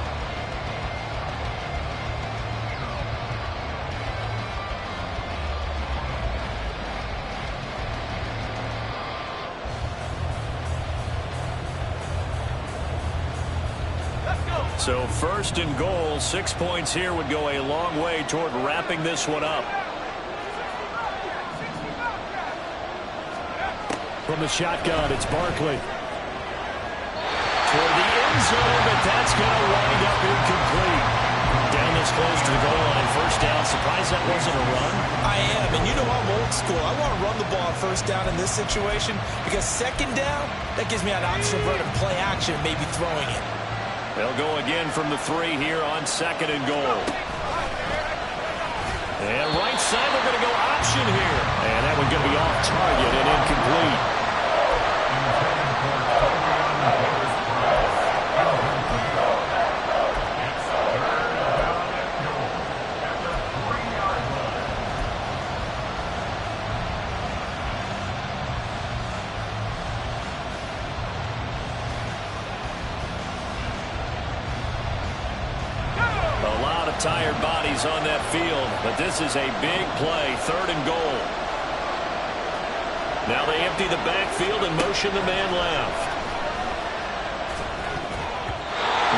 So 1st and goal, 6 points here would go a long way toward wrapping this one up. From the shotgun, it's Barkley. Toward the end zone, but that's going to wind up incomplete. Down this close to the goal line, 1st down. Surprised that wasn't a run? I am, and you know I'm old school. I want to run the ball on 1st down in this situation because 2nd down, that gives me an option of running play action, maybe throwing it. They'll go again from the 3 here on 2nd and goal. And right side, they're going to go option here. And that one's going to be off target and incomplete. Tired bodies on that field, but this is a big play. 3rd and goal. Now they empty the backfield and motion the man left.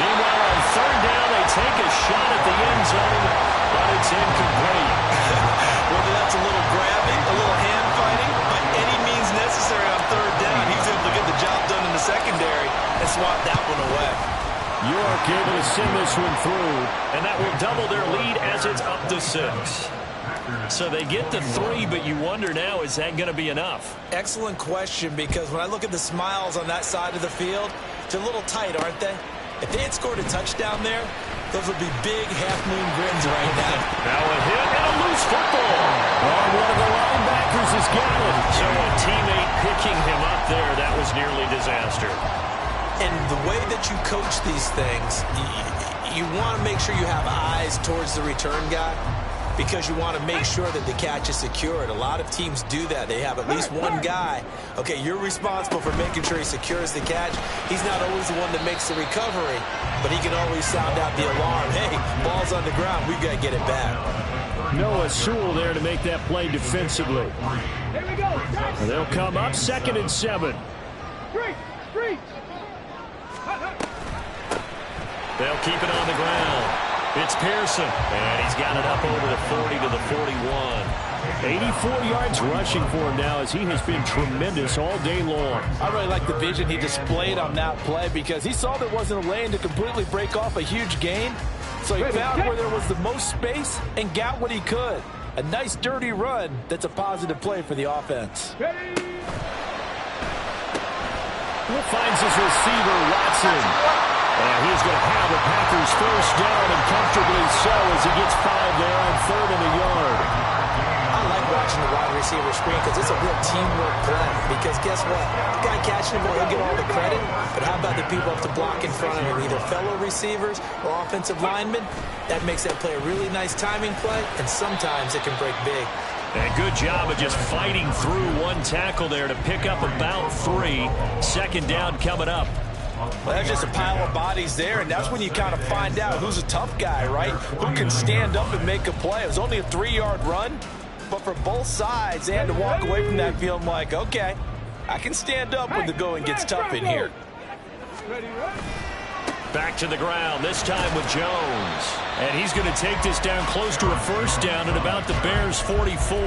Meanwhile, on 3rd down, they take a shot at the end zone, but it's incomplete. Whether that's a little grabbing, a little hand fighting, by any means necessary on 3rd down, he was able to get the job done in the secondary and swat that one away. York able to send this one through, and that will double their lead as it's up to 6. So they get the 3, but you wonder now, is that going to be enough? Excellent question, because when I look at the smiles on that side of the field, They're a little tight, aren't they? If they had scored a touchdown there, those would be big half-moon grins right now. Now a hit and a loose football. Oh, one of the linebackers has got it. So a teammate picking him up there, that was nearly disaster. And the way that you coach these things, you want to make sure you have eyes towards the return guy because you want to make sure that the catch is secured. A lot of teams do that. They have at least one guy. Okay, you're responsible for making sure he secures the catch. He's not always the one that makes the recovery, but he can always sound out the alarm. Hey, ball's on the ground. We've got to get it back. Noah Sewell there to make that play defensively. Here we go. They'll come up 2nd and 7. Street. They'll keep it on the ground. It's Pearson, and he's got it up over the 40 to the 41. 84 yards rushing for him now as he has been tremendous all day long. I really like the vision he displayed on that play because he saw there wasn't a lane to completely break off a huge gain. So he found where there was the most space and got what he could. A nice dirty run that's a positive play for the offense. He finds his receiver, Watson. And he's going to have the Packers first down and comfortably so as he gets 5 there on 3rd and a yard. I like watching the wide receiver screen because it's a real teamwork play. Because guess what? The guy catching the ball, he'll get all the credit. But how about the people up to block in front of him, either fellow receivers or offensive linemen? That makes that play a really nice timing play, and sometimes it can break big. And good job of just fighting through one tackle there to pick up about 3. 2nd down coming up. Well, that's just a pile of bodies there, and that's when you kind of find out who's a tough guy, right? Who can stand up and make a play. It was only a 3-yard run, but for both sides, they had to walk away from that feeling like, okay, I can stand up when the going gets tough in here. Back to the ground, this time with Jones. And he's going to take this down close to a 1st down at about the Bears' 44.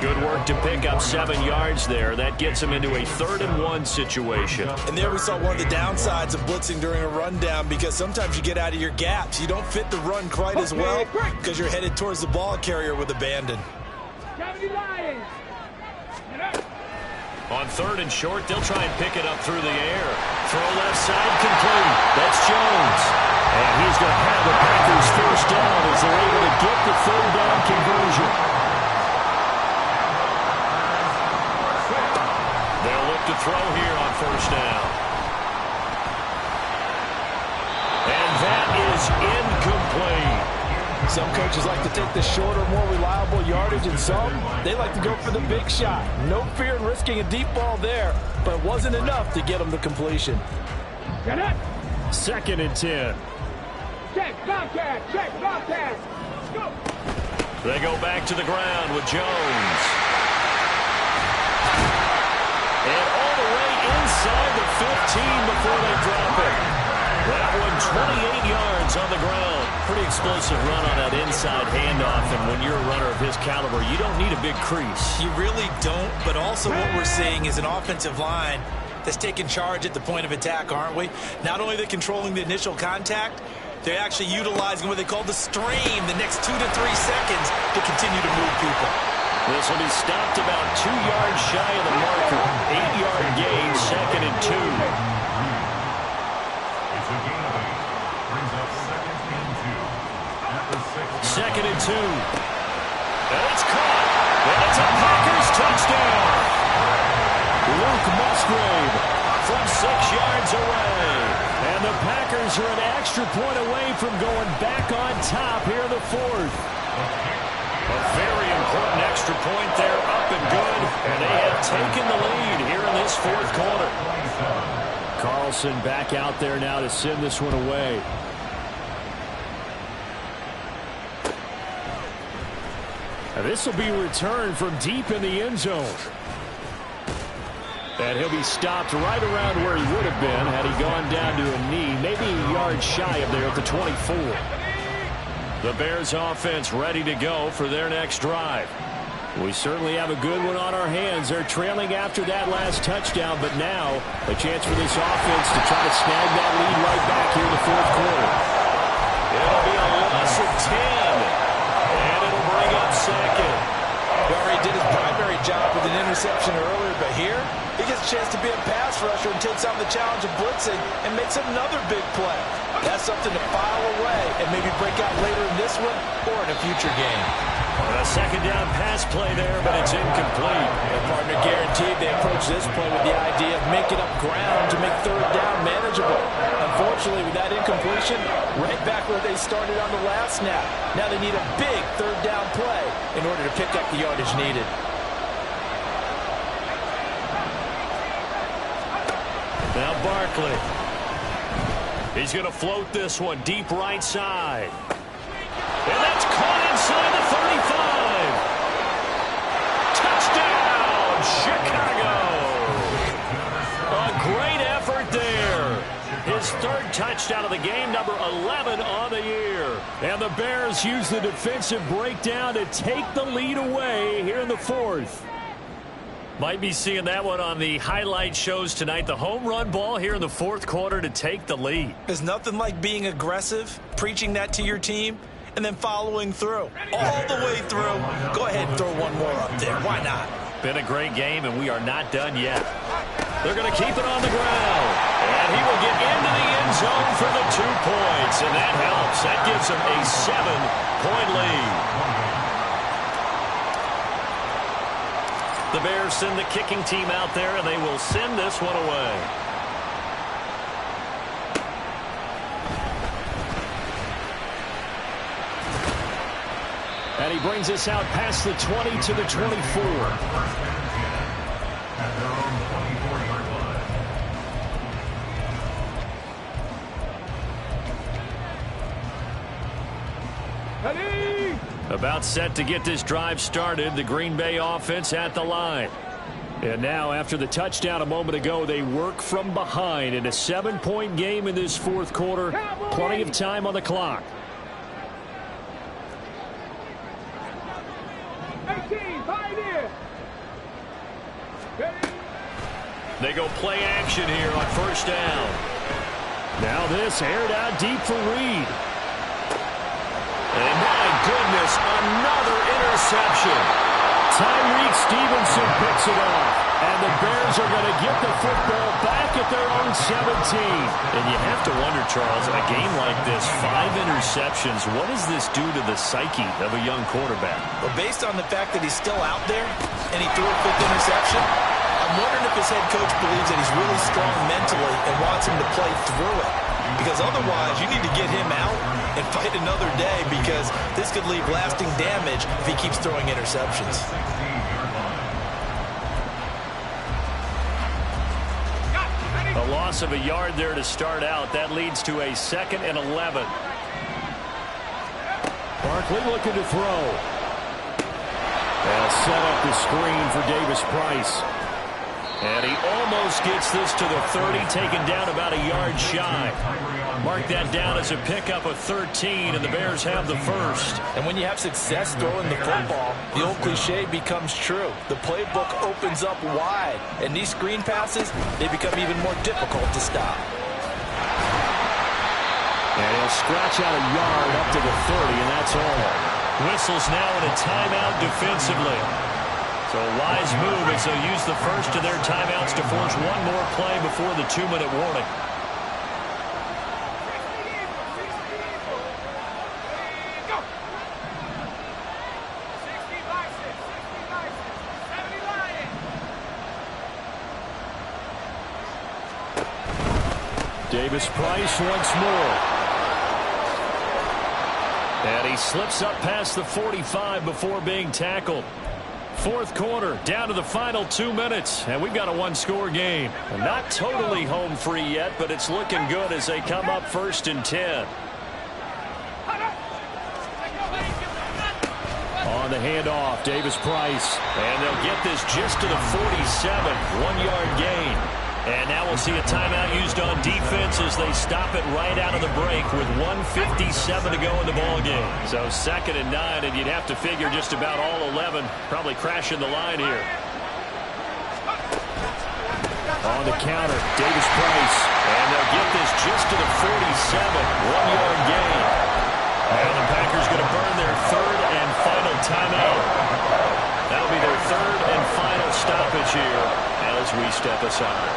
Good work to pick up 7 yards there. That gets him into a 3rd and 1 situation. And there we saw one of the downsides of blitzing during a rundown because sometimes you get out of your gaps. You don't fit the run quite as well because you're headed towards the ball carrier with abandon. On 3rd and short, they'll try and pick it up through the air. Throw left side, complete. That's Jones. And he's going to have the Packers first down as they're able to get the 3rd down conversion. They'll look to throw here on 1st down. And that is incomplete. Some coaches like to take the shorter, more reliable yardage, and some, they like to go for the big shot. No fear in risking a deep ball there, but it wasn't enough to get them to completion. 2nd and 10. Check, Bobcat. Go. They go back to the ground with Jones. And all the way inside the 15 before they drop it. That one 28 yards on the ground. Pretty explosive run on that inside handoff, and when you're a runner of his caliber, you don't need a big crease. You really don't, but also what we're seeing is an offensive line that's taking charge at the point of attack, aren't we? Not only are they controlling the initial contact, they're actually utilizing what they call the stream, the next 2 to 3 seconds to continue to move people. This will be stopped about 2 yards shy of the marker. 8-yard gain, 2nd and 2. Second and 2. And it's caught. And it's a Packers touchdown. Luke Musgrave from 6 yards away. And the Packers are an extra point away from going back on top here in the 4th. A very important extra point there, up and good. And they have taken the lead here in this 4th quarter. Carlson back out there now to send this one away. And this will be returned from deep in the end zone. And he'll be stopped right around where he would have been had he gone down to a knee, maybe a yard shy of there at the 24. The Bears offense ready to go for their next drive. We certainly have a good one on our hands. They're trailing after that last touchdown, but now a chance for this offense to try to snag that lead right back here in the 4th quarter. It'll be a loss of 10. And it'll bring up 2nd. He already did his primary job with an interception earlier, but here he gets a chance to be a pass rusher and takes on the challenge of blitzing and makes another big play. That's something to file away and maybe break out later in this one or in a future game. A second down pass play there, but it's incomplete. Their partner guaranteed they approach this play with the idea of making up ground to make third down manageable. Unfortunately, with that incompletion, right back where they started on the last snap. Now they need a big third down play in order to pick up the yardage needed. Now Barkley. He's going to float this one deep right side. And that's caught inside the 35. Touchdown, Chicago. A great effort there. His third touchdown of the game, number 11 on the year. And the Bears use the defensive breakdown to take the lead away here in the fourth. Might be seeing that one on the highlight shows tonight. The home run ball here in the fourth quarter to take the lead. There's nothing like being aggressive, preaching that to your team, and then following through. All the way through. Go ahead and throw one more up there. Why not? Been a great game, and we are not done yet. They're going to keep it on the ground. And he will get into the end zone for the 2 points. And that helps. That gives him a 7-point lead. The Bears send the kicking team out there, and they will send this one away. And he brings us out past the 20 to the 24. About set to get this drive started. The Green Bay offense at the line. And now, after the touchdown a moment ago, they work from behind in a 7-point game in this fourth quarter. Plenty of time on the clock. 18, pioneer. They go play action here on first down. Now this aired out deep for Reed. And my goodness, another interception. Tyreek Stevenson picks it off. And the Bears are going to get the football back at their own 17. And you have to wonder, Charles, in a game like this, 5 interceptions, what does this do to the psyche of a young quarterback? Well, based on the fact that he's still out there and he threw a 5th interception, I'm wondering if his head coach believes that he's really strong mentally and wants him to play through it. Because otherwise, you need to get him out and fight another day, because this could leave lasting damage if he keeps throwing interceptions. A loss of a yard there to start out. That leads to a 2nd and 11. Barkley looking to throw. They'll set up the screen for Davis Price. And he almost gets this to the 30, taken down about a yard shy. Mark that down as a pickup of 13, and the Bears have the first. And when you have success throwing the football, the old cliche becomes true. The playbook opens up wide, and these screen passes, they become even more difficult to stop. And he'll scratch out a yard up to the 30, and that's all. Whistles now in a timeout defensively. So a wise move as they'll use the first of their timeouts to force one more play before the 2-minute warning. Davis Price once more. And he slips up past the 45 before being tackled. Fourth quarter, down to the final 2 minutes, and we've got a one-score game. And not totally home free yet, but it's looking good as they come up 1st and 10. On the handoff, Davis Price. And they'll get this just to the 47, 1-yard gain. And now we'll see a timeout used on defense as they stop it right out of the break with 1:57 to go in the ballgame. So 2nd and 9, and you'd have to figure just about all 11 probably crashing the line here. On the counter, Davis Price. And they'll get this just to the 47, 1-yard gain. Now the Packers going to burn their 3rd and final timeout. That'll be their 3rd and final stoppage here as we step aside.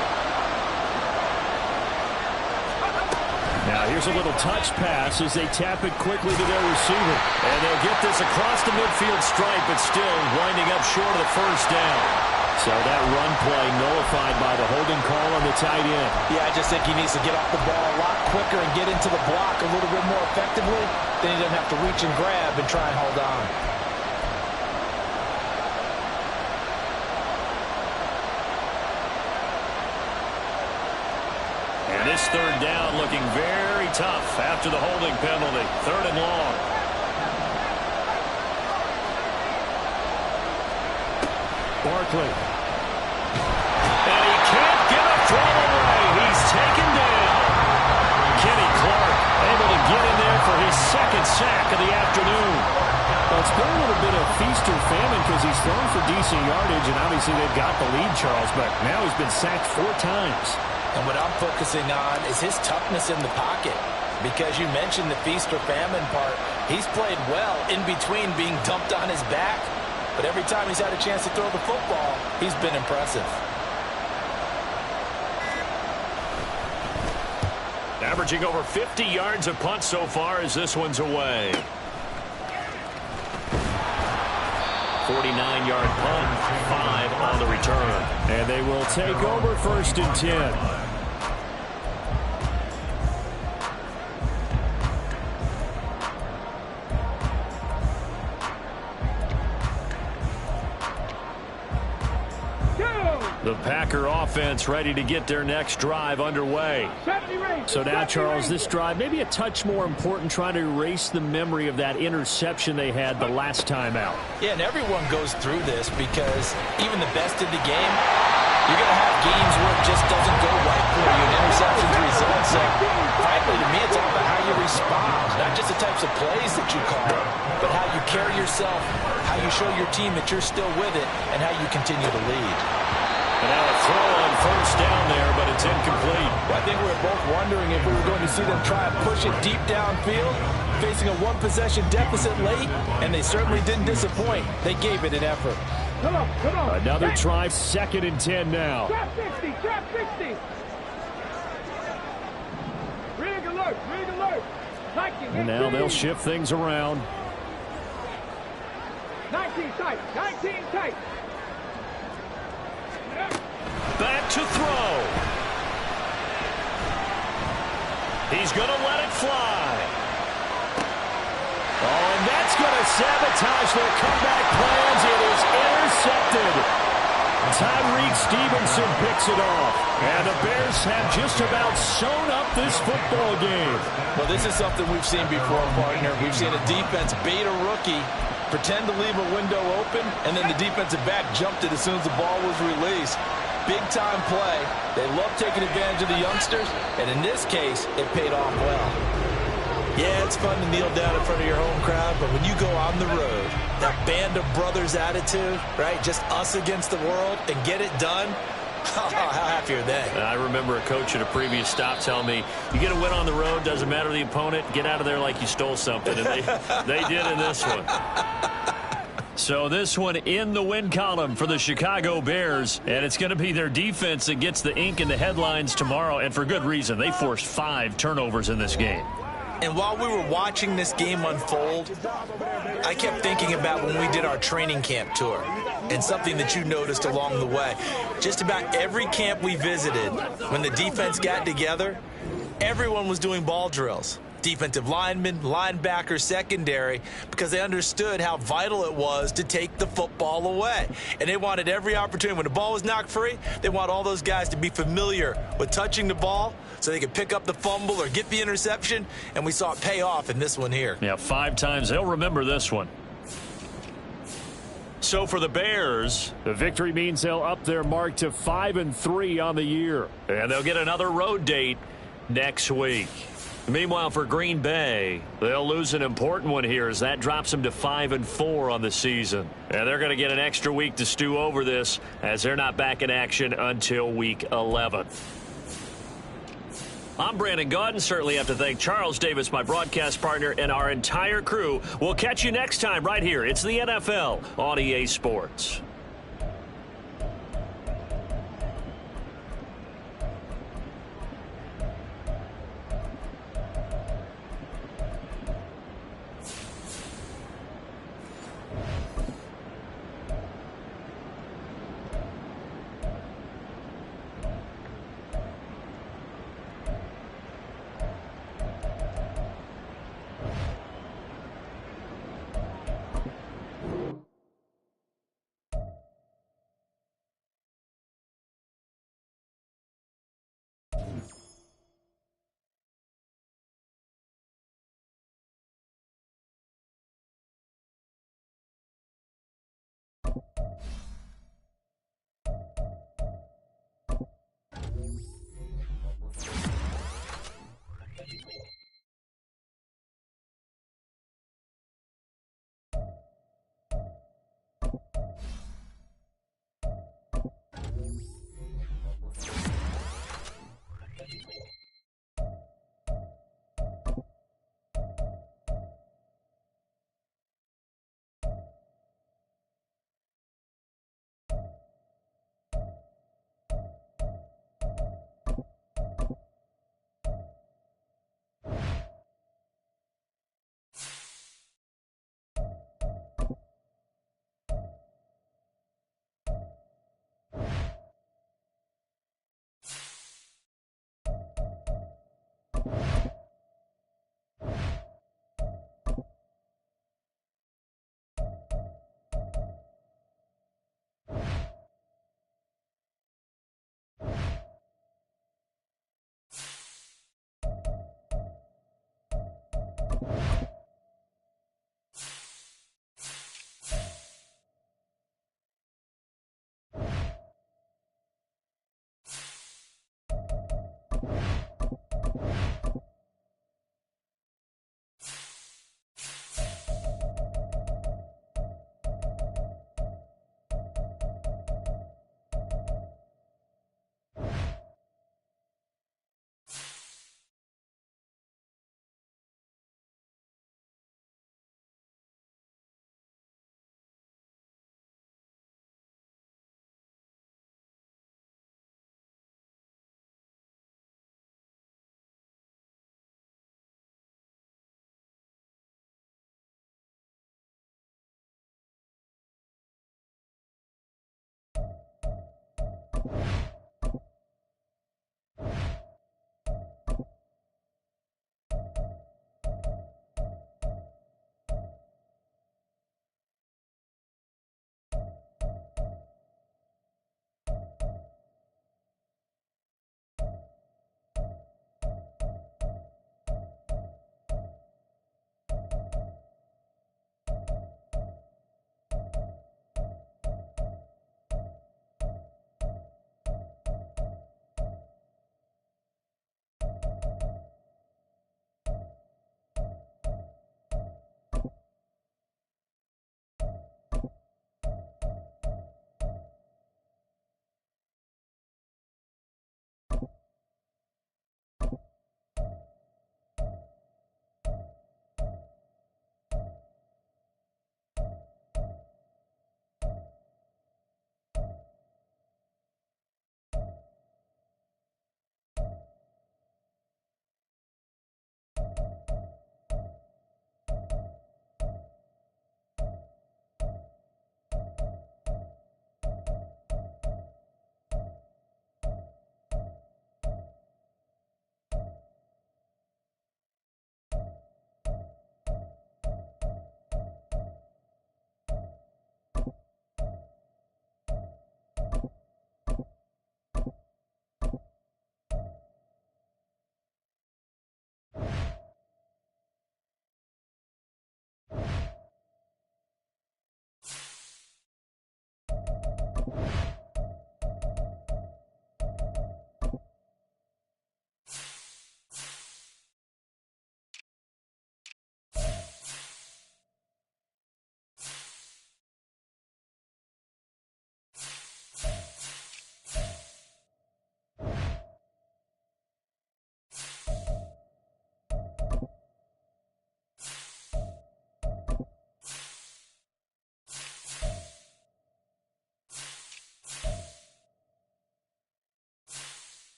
Now here's a little touch pass as they tap it quickly to their receiver. And they'll get this across the midfield stripe, but still winding up short of the first down. So that run play nullified by the holding call on the tight end. Yeah, I just think he needs to get off the ball a lot quicker and get into the block a little bit more effectively. Then he doesn't have to reach and grab and try and hold on. And this third down looking very tough after the holding penalty. 3rd and long. Barkley. And he can't get a throw away. He's taken down. Kenny Clark able to get in there for his 2nd sack of the afternoon. Well, it's been a little bit of feast or famine because he's thrown for decent yardage, and obviously they've got the lead, Charles, but now he's been sacked 4 times. And what I'm focusing on is his toughness in the pocket. Because you mentioned the feast or famine part. He's played well in between being dumped on his back. But every time he's had a chance to throw the football, he's been impressive. Averaging over 50 yards a punt so far as this one's away. 49-yard punt, 5 on the return. And they will take over 1st and 10. The Packer offense ready to get their next drive underway. So now, Charles, this drive maybe a touch more important, trying to erase the memory of that interception they had the last time out. Yeah, and everyone goes through this because even the best in the game, you're going to have games where it just doesn't go right for you and interceptions result. So, frankly, to me, it's all about how you respond, not just the types of plays that you call, but how you carry yourself, how you show your team that you're still with it, and how you continue to lead. And now a throw on 1st down there, but it's incomplete. Well, I think we were both wondering if we were going to see them try and push it deep downfield, facing a 1-possession deficit late, and they certainly didn't disappoint. They gave it an effort. Come on. Another try, 2nd and 10 now. Trap 60, trap 60. Rig alert. And now they'll shift things around. 19 tight. Back to throw. He's going to let it fly. Oh, and that's going to sabotage their comeback plans. It is intercepted. Tyreek Stevenson picks it off. And the Bears have just about sewn up this football game. Well, this is something we've seen before, partner. We've seen a defense bait a rookie, pretend to leave a window open, and then the defensive back jumped it as soon as the ball was released. Big-time play. They love taking advantage of the youngsters, and in this case, it paid off well. Yeah, it's fun to kneel down in front of your home crowd, but when you go on the road, that band of brothers attitude, right, just us against the world, and get it done, how happy are they? I remember a coach at a previous stop telling me, you get a win on the road, doesn't matter the opponent, get out of there like you stole something, and they did in this one. So this one in the win column for the Chicago Bears, and it's going to be their defense that gets the ink in the headlines tomorrow, and for good reason. They forced 5 turnovers in this game. And while we were watching this game unfold, I kept thinking about when we did our training camp tour and something that you noticed along the way. Just about every camp we visited, when the defense got together, everyone was doing ball drills. Defensive linemen, linebackers, secondary, because they understood how vital it was to take the football away. And they wanted every opportunity. When the ball was knocked free, they want all those guys to be familiar with touching the ball so they could pick up the fumble or get the interception, and we saw it pay off in this one here. Yeah, 5 times. They'll remember this one. So for the Bears, the victory means they'll up their mark to 5-3 on the year. And they'll get another road date next week. Meanwhile, for Green Bay, they'll lose an important one here as that drops them to 5-4 on the season. And they're going to get an extra week to stew over this as they're not back in action until week 11. I'm Brandon Gaudin. Certainly have to thank Charles Davis, my broadcast partner, and our entire crew. We'll catch you next time right here. It's the NFL on EA Sports. You